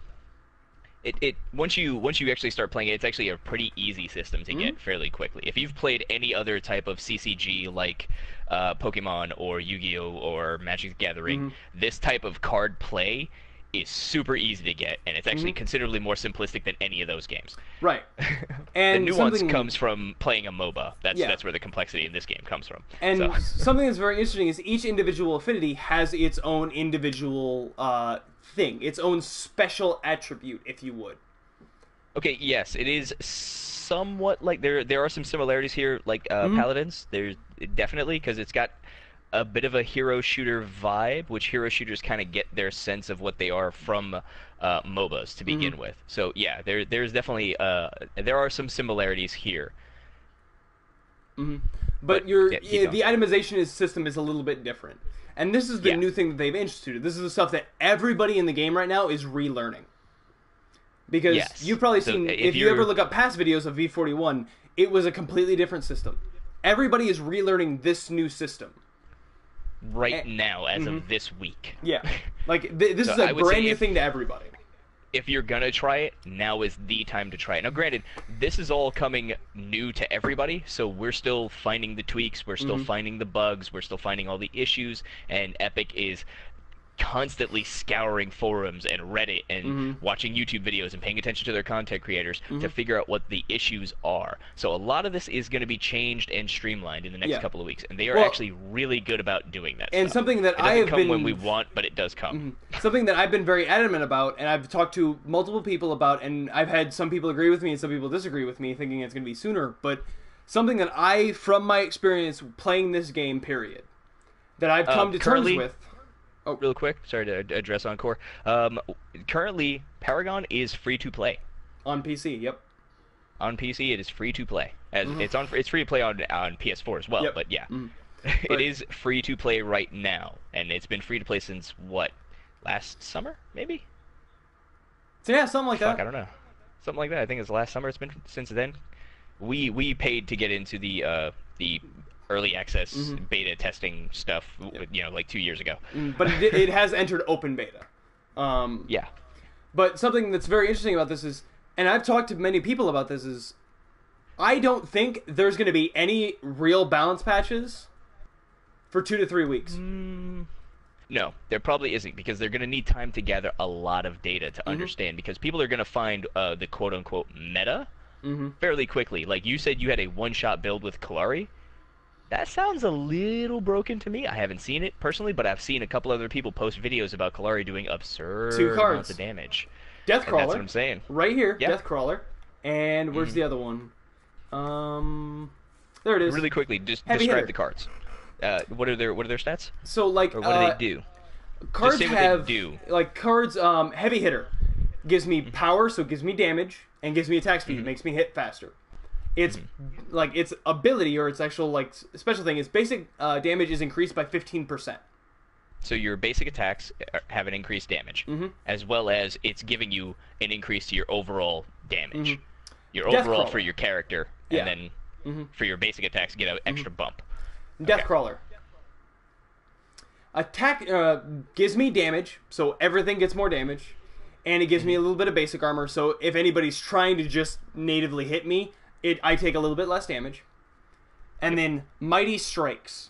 Once you actually start playing it, it's actually a pretty easy system to get fairly quickly. If you've played any other type of CCG like Pokemon or Yu-Gi-Oh or Magic the Gathering, this type of card play is super easy to get, and it's actually considerably more simplistic than any of those games. Right. And the nuance comes from playing a MOBA. That's where the complexity in this game comes from. And something that's very interesting is each individual affinity has its own individual thing, its own special attribute, if you would. Okay, yes, it is somewhat like there are some similarities here, like Paladins. There's definitely, because it's got a bit of a hero shooter vibe, which hero shooters kind of get their sense of what they are from MOBAs to begin with. So yeah, there's definitely there are some similarities here. But the itemization system is a little bit different, and this is the new thing that they've instituted. This is the stuff that everybody in the game right now is relearning. Because you've probably seen, if you ever look up past videos of V41, it was a completely different system. Everybody is relearning this new system. Right now, as of this week. Yeah. Like, this is a brand new thing to everybody. If you're gonna try it, now is the time to try it. Now, granted, this is all coming new to everybody, so we're still finding the tweaks, we're still finding the bugs, we're still finding all the issues, and Epic is constantly scouring forums and Reddit and watching YouTube videos and paying attention to their content creators to figure out what the issues are. So a lot of this is going to be changed and streamlined in the next couple of weeks, and they are actually really good about doing that. And stuff. Something that it I have come been when we want, but it does come. Something that I've been very adamant about, and I've talked to multiple people about, and I've had some people agree with me and some people disagree with me, thinking it's going to be sooner. But something that I, from my experience playing this game, period, that I've come to terms with. Oh, real quick, sorry to address Encore. Currently, Paragon is free to play on PC. Yep. On PC, it is free to play. It's free to play on PS4 as well. Yep. But yeah, it is free to play right now, and it's been free to play since what? Last summer, maybe. So yeah, something like that. I don't know. Something like that. I think it's last summer. It's been since then. We paid to get into the early access beta testing stuff, like 2 years ago. But it has entered open beta. Yeah. But something that's very interesting about this is, and I've talked to many people about this, is I don't think there's going to be any real balance patches for 2 to 3 weeks. No, there probably isn't, because they're going to need time to gather a lot of data to understand, because people are going to find the quote-unquote meta fairly quickly. Like you said, you had a one-shot build with Kalari. That sounds a little broken to me. I haven't seen it personally, but I've seen a couple other people post videos about Kalari doing absurd 2 cards. Amounts of damage. Deathcrawler. That's what I'm saying. Right here, Deathcrawler. And where's the other one? There it is. Really quickly, just Heavy describe hitter. the cards. What are their stats? So like, Or what do they do? Cards Just say have what they do. like cards. Heavy hitter gives me power, so it gives me damage, and gives me attack speed. It makes me hit faster. Its like its ability or its actual like special thing is basic damage is increased by 15%. So your basic attacks have an increased damage, as well as it's giving you an increase to your overall damage. Your overall for your character, and then for your basic attacks, get an extra bump. Deathcrawler. Attack gives me damage, so everything gets more damage, and it gives me a little bit of basic armor. So if anybody's trying to just natively hit me, I take a little bit less damage. And then Mighty Strikes.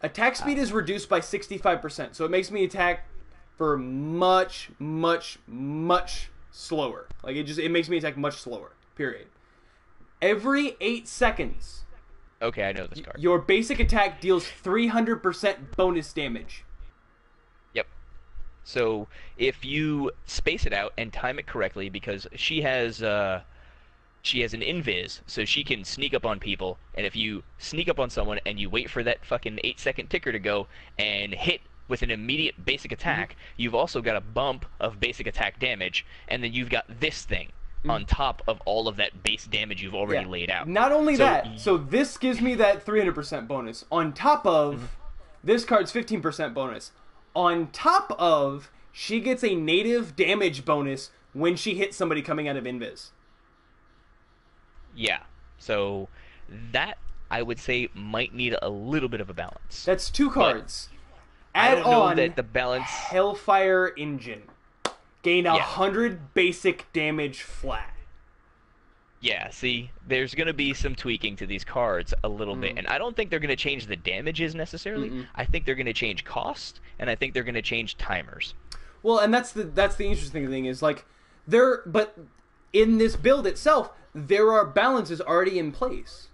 Attack speed is reduced by 65%, so it makes me attack for much, much, much slower. Like it makes me attack much slower. Period. Every 8 seconds. Okay, I know this card. Your basic attack deals 300% bonus damage. Yep. So if you space it out and time it correctly, because she has an invis, so she can sneak up on people, and if you sneak up on someone and you wait for that fucking 8-second ticker to go and hit with an immediate basic attack, you've also got a bump of basic attack damage, and then you've got this thing on top of all of that base damage you've already laid out. Not only that, so this gives me that 300% bonus. On top of, this card's 15% bonus. On top of, she gets a native damage bonus when she hits somebody coming out of invis. Yeah, so that, I would say, might need a little bit of a balance. That's 2 cards. I don't know on that the balance... Hellfire Engine. Gain 100 basic damage flat. Yeah, see, there's going to be some tweaking to these cards a little bit, and I don't think they're going to change the damages necessarily. I think they're going to change cost, and I think they're going to change timers. Well, and that's the interesting thing is like but in this build itself, there are balances already in place.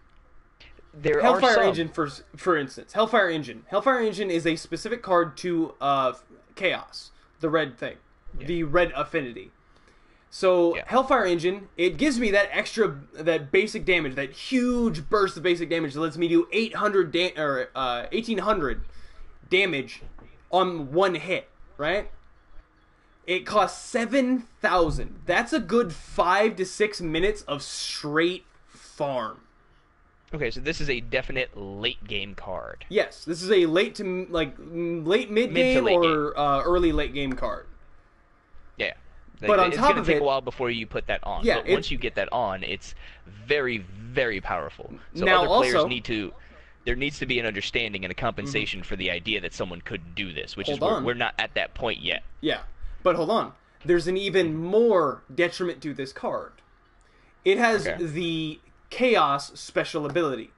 Hellfire Engine, for instance, Hellfire Engine. Hellfire Engine is a specific card to Chaos, the red thing. The red affinity. So Hellfire Engine, it gives me that basic damage, that huge burst of basic damage that lets me do 1800 damage on one hit, right? It costs 7,000. That's a good 5 to 6 minutes of straight farm. Okay, so this is a definite late game card. Yes, this is a late mid game or early late game card. Yeah. But on top of it, it's going to take a while before you put that on. Yeah, but once you get that on, it's very, very powerful. So now other players there needs to be an understanding and a compensation for the idea that someone could do this, which we're not at that point yet. Yeah, but hold on. There's an even more detriment to this card. It has the Chaos special ability,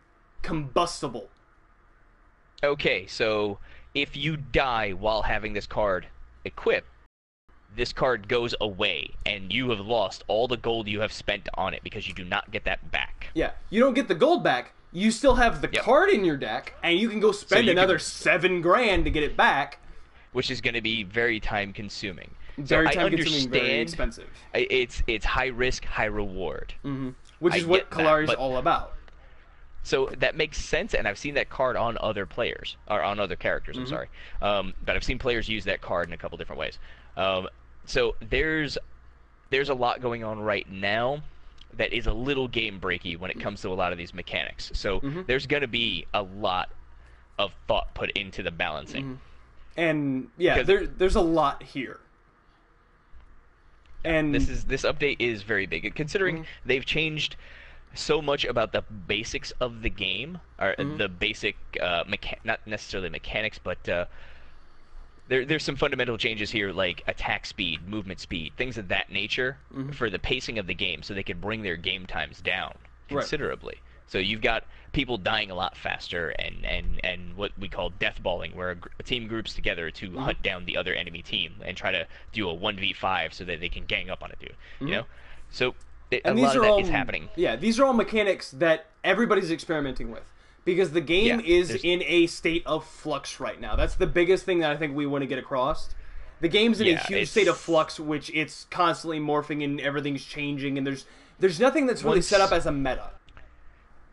Combustible. Okay, so if you die while having this card equipped, this card goes away, and you have lost all the gold you have spent on it because you do not get that back. Yeah, you don't get the gold back. You still have the card in your deck, and you can go spend another $7 grand to get it back, which is going to be very time-consuming. Very time-consuming, very expensive. It's high risk, high reward. Which is what Kalari's all about. So that makes sense, and I've seen that card on other players, or on other characters, I'm sorry. But I've seen players use that card in a couple different ways. So there's a lot going on right now that is a little game breaky when it comes to a lot of these mechanics. So there's going to be a lot of thought put into the balancing. And there's a lot here. And this update is very big, considering they've changed so much about the basics of the game, or the basic not necessarily mechanics, but there's some fundamental changes here, like attack speed, movement speed, things of that nature for the pacing of the game, so they can bring their game times down considerably. So you've got people dying a lot faster, and what we call deathballing, where a team groups together to hunt down the other enemy team and try to do a 1v5 so that they can gang up on a dude. You know, so a lot of that is happening. Yeah, these are all mechanics that everybody's experimenting with, because the game is in a state of flux right now. That's the biggest thing that I think we want to get across. The game's in a huge state of flux, which it's constantly morphing and everything's changing, and there's nothing that's really set up as a meta.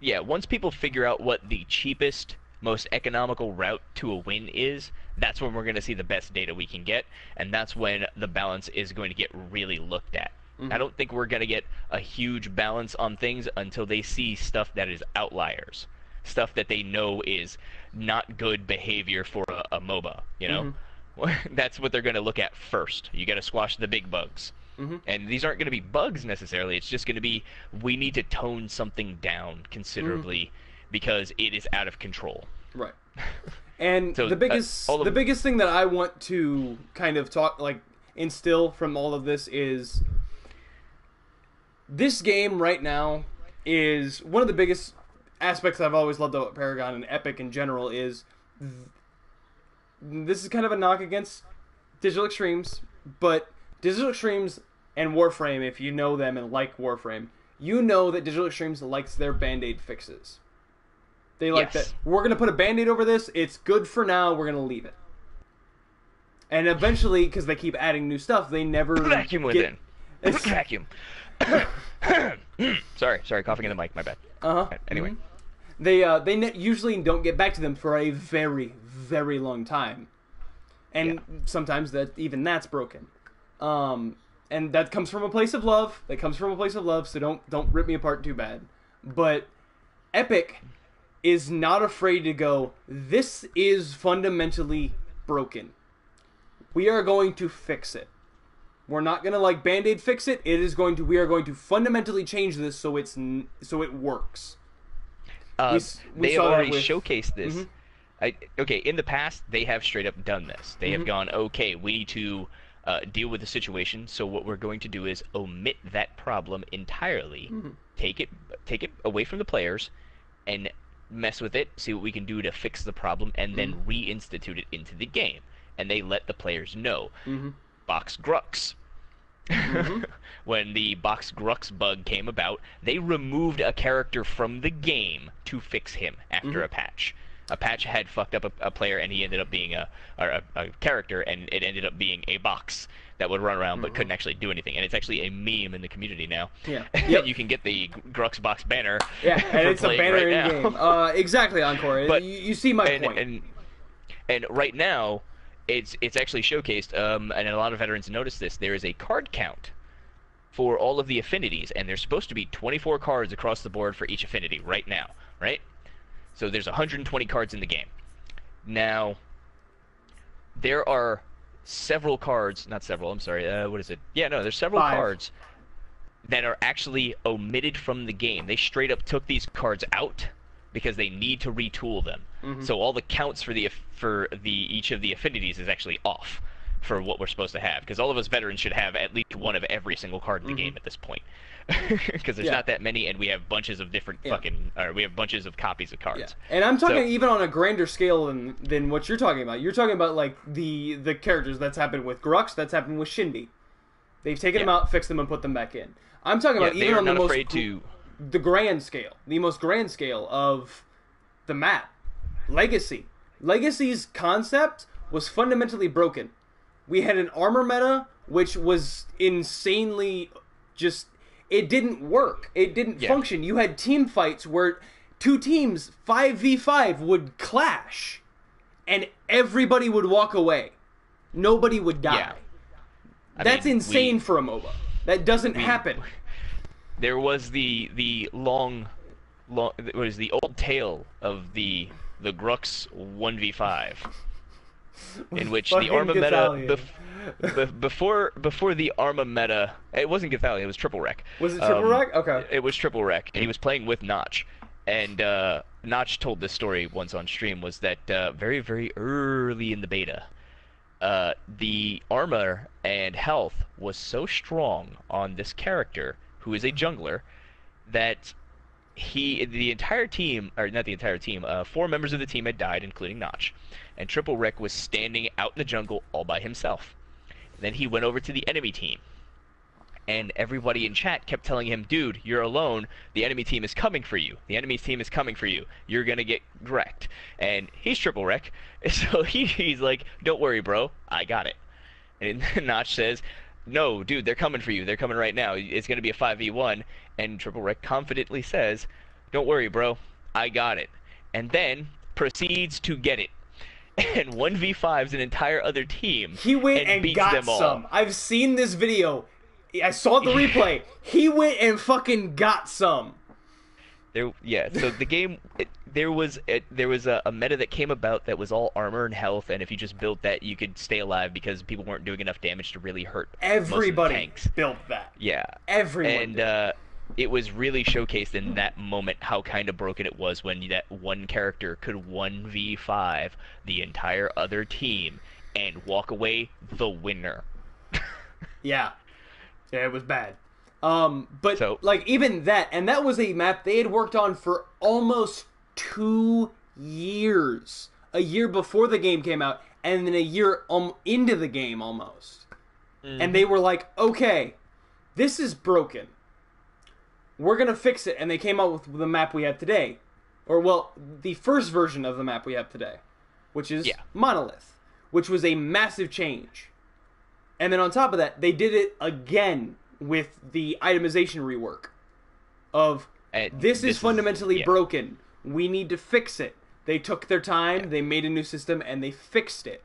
Yeah, once people figure out what the cheapest most economical route to a win is, that's when we're going to see the best data we can get, and that's when the balance is going to get really looked at. I don't think we're going to get a huge balance on things until they see stuff that is outliers, stuff that they know is not good behavior for a MOBA, you know? That's what they're going to look at first. You got to squash the big bugs. And these aren't going to be bugs necessarily. It's just going to be, we need to tone something down considerably because it is out of control. Right. And So, the biggest thing that I want to kind of instill from all of this is, this game right now is one of the biggest aspects I've always loved about Paragon and Epic in general. Is this is kind of a knock against Digital Extremes, but Digital Extremes and Warframe, if you know them and like Warframe, you know that Digital Extremes likes their Band-Aid fixes. They like that. We're going to put a Band-Aid over this. It's good for now. We're going to leave it. And eventually, because they keep adding new stuff, they never Vacuum within. Vacuum. Sorry, coughing in the mic. My bad. Anyway, they usually don't get back to them for a very, very long time, and sometimes that's broken. And that comes from a place of love. So don't rip me apart too bad. But Epic is not afraid to go, this is fundamentally broken. We are going to fix it. We're not going to Band-Aid fix it. We are going to fundamentally change this so it works. They already showcased this. In the past, they have straight up done this. They have gone, okay, we need to deal with the situation, so what we're going to do is omit that problem entirely, take it away from the players, and mess with it, see what we can do to fix the problem, and then reinstitute it into the game. And they let the players know. Box Grux. When the Box Grux bug came about, they removed a character from the game to fix him after a patch. A patch had fucked up a player, and he ended up being a character, and it ended up being a box that would run around but couldn't actually do anything. And it's actually a meme in the community now. Yeah, you can get the Grux box banner. Yeah, and it's a banner in game. Exactly, Encore. But you see my point. And right now, it's actually showcased, and a lot of veterans notice this. There is a card count for all of the affinities, and there's supposed to be 24 cards across the board for each affinity right now, right? So there's 120 cards in the game. Now, there are several cards, not several, I'm sorry, what is it? Yeah, no, there's several cards that are actually omitted from the game. They straight up took these cards out because they need to retool them. So all the counts for each of the affinities is actually off for what we're supposed to have, because all of us veterans should have at least one of every single card in the game at this point, because there's not that many, and we have bunches of different we have bunches of copies of cards. And I'm talking even on a grander scale than what you're talking about. You're talking about the characters. That's happened with Grux. That's happened with Shindy. They've taken them out, fixed them, and put them back in. I'm talking about even on the grand scale, the most grand scale of the map. Legacy. Legacy's concept was fundamentally broken. We had an armor meta which was insanely it didn't work. It didn't function. You had team fights where two teams 5v5 would clash and everybody would walk away. Nobody would die. That's insane for a MOBA. That doesn't happen. There was the long what is the old tale of the Grux 1v5, in which the Arma meta before the Arma meta, it wasn't Gathalion, it was Triple Wreck. Was it Triple Wreck? Okay. It was Triple Wreck. He was playing with Notch, and Notch told this story once on stream, was that very, very early in the beta, the armor and health was so strong on this character, who is a jungler, that the entire team, or not the entire team, 4 members of the team had died, including Notch, and Triple Wreck was standing out in the jungle all by himself. Then he went over to the enemy team, and everybody in chat kept telling him, dude, you're alone, the enemy team is coming for you, the enemy team is coming for you, you're gonna get wrecked. And he's Triple Wreck, so he's like, don't worry bro, I got it. And Notch says, no, dude, they're coming for you. They're coming right now. It's going to be a 5v1. And Triple Wreck confidently says, don't worry, bro. I got it. And then proceeds to get it, and 1v5s an entire other team. He went and beats got them all. some. I've seen this video. I saw the replay. He went and fucking got some. So the game, there was a meta that came about that was all armor and health, and if you just built that, you could stay alive because people weren't doing enough damage to really hurt Everybody most of the tanks. built that. Yeah. Everyone And it was really showcased in that moment how kind of broken it was when that one character could 1v5 the entire other team and walk away the winner. Yeah, it was bad. But So- like even that, and that was a map they had worked on for almost 2 years. A year before the game came out, and then a year into the game almost. And they were like, okay, this is broken. We're going to fix it. And they came out with the map we have today. Or, well, the first version of the map we have today. Which is Monolith. Which was a massive change. And then on top of that, they did it again with the itemization rework. Of, this is fundamentally broken. We need to fix it. They took their time, they made a new system, and they fixed it.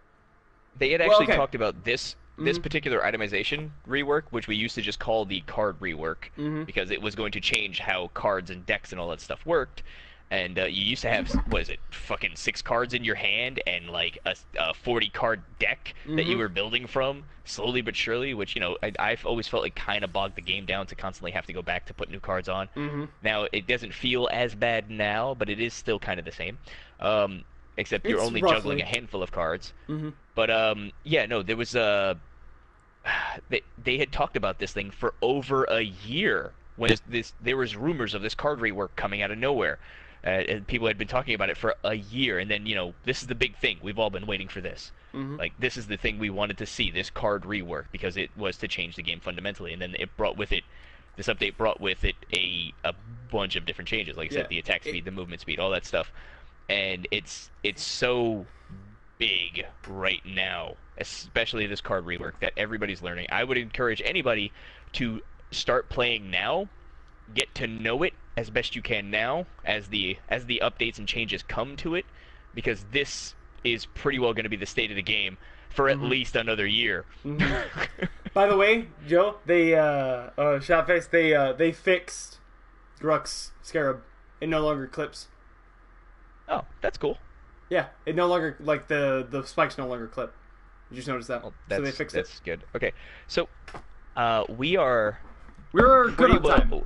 They had actually talked about this particular itemization rework, which we used to just call the card rework, because it was going to change how cards and decks and all that stuff worked. And you used to have, what is it, fucking 6 cards in your hand and like a 40-card deck that you were building from, slowly but surely, which, you know, I've always felt like kind of bogged the game down to constantly have to go back to put new cards on. Now, it doesn't feel as bad now, but it is still kind of the same. Except you're only juggling a handful of cards. But, there was they had talked about this thing for over a year when there was rumors of this card rework coming out of nowhere. And people had been talking about it for a year, and then, you know, this is the big thing. We've all been waiting for this. Like, this is the thing we wanted to see, this card rework, because it was to change the game fundamentally. And then this update brought with it a bunch of different changes. Like I said, the attack speed, the movement speed, all that stuff. And it's so big right now, especially this card rework, that everybody's learning. I would encourage anybody to start playing now, get to know it as best you can now, as the updates and changes come to it, because this is pretty well going to be the state of the game for at least another year. By the way, Joe, they ShotFace, they fixed Grux Scarab. It no longer clips. Oh, that's cool. Yeah, it no longer, like, the spikes no longer clip. You just noticed that. Well, so they fixed it. That's good. Okay, so we're good on time. Go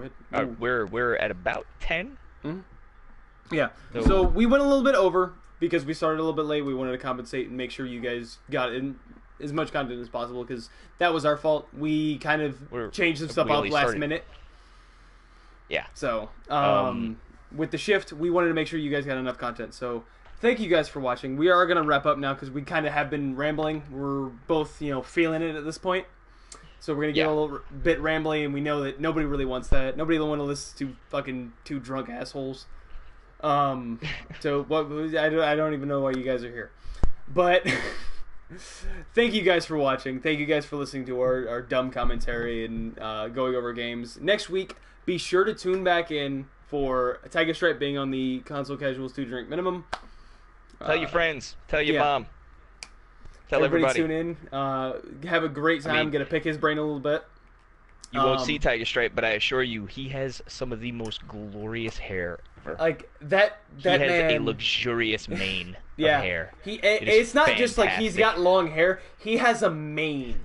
ahead. We're at about 10. Yeah. So we went a little bit over because we started a little bit late. We wanted to compensate and make sure you guys got in as much content as possible, because that was our fault. We kind of changed some stuff up last minute. Yeah. So with the shift, we wanted to make sure you guys got enough content. So thank you guys for watching. We are going to wrap up now because we kind of have been rambling. We're both, feeling it at this point. So we're going to get a little bit rambling, and we know that nobody really wants that. Nobody will want to listen to fucking 2 drunk assholes. So what? I don't even know why you guys are here. But thank you guys for watching. Thank you guys for listening to our dumb commentary and going over games. Next week, be sure to tune back in for Tiger Stripe being on the Console Casuals 2 Drink Minimum. Tell your friends. Tell your mom. Tell everybody. Tune in. Have a great time. Get to pick his brain a little bit. You won't see Tiger Stripe, but I assure you, he has some of the most glorious hair ever. Like that he has man, a luxurious mane of hair. It's not just like he's got long hair. He has a mane.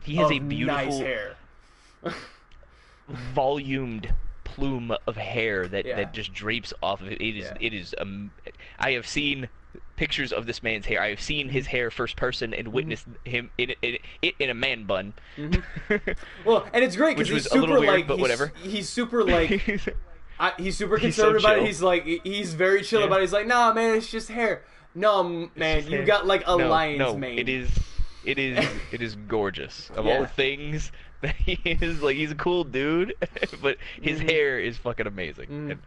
He has a beautiful, nice hair. volumed plume of hair that just drapes off of it. It is. I have seen pictures of this man's hair. I have seen his hair first person and witnessed him in a man bun. Well, and it's great because he's super, a little weird, like, but whatever. He's super like he's super conservative about it. He's very chill about it. He's like, nah, man, it's just hair. No, man, you got like a lion's mane. It is gorgeous. Of all the things that he is, like, he's a cool dude, but his hair is fucking amazing. And,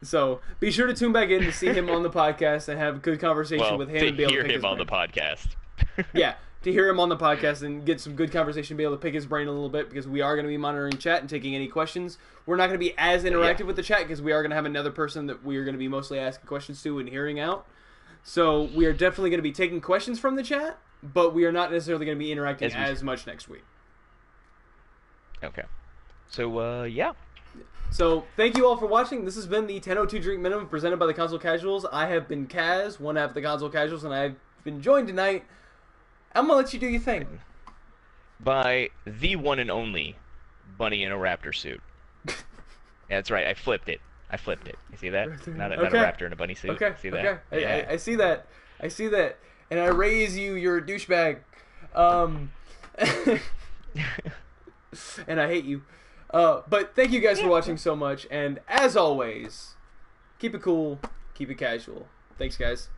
so be sure to tune back in to see him on the podcast and have a good conversation with him. To and be able hear to pick him on the podcast. Yeah, to hear him on the podcast and get some good conversation, be able to pick his brain a little bit, because we are going to be monitoring chat and taking any questions. We're not going to be as interactive with the chat because we are going to have another person that we are going to be mostly asking questions to and hearing out. So we are definitely going to be taking questions from the chat, but we are not necessarily going to be interacting as much next week. Okay. So, yeah. So, thank you all for watching. This has been the Tenno Two Drink Minimum presented by the Console Casuals. I have been Cazz, one half of the Console Casuals, and I've been joined tonight. I'm going to let you do your thing. By the one and only Bunny in a raptor suit. Yeah, that's right. I flipped it. You see that? Not a raptor in a bunny suit. Okay. See that? Okay. Yeah. I see that. I see that. And I raise you, you're a douchebag. And I hate you. But thank you guys for watching so much. And as always, keep it cool, keep it casual. Thanks, guys.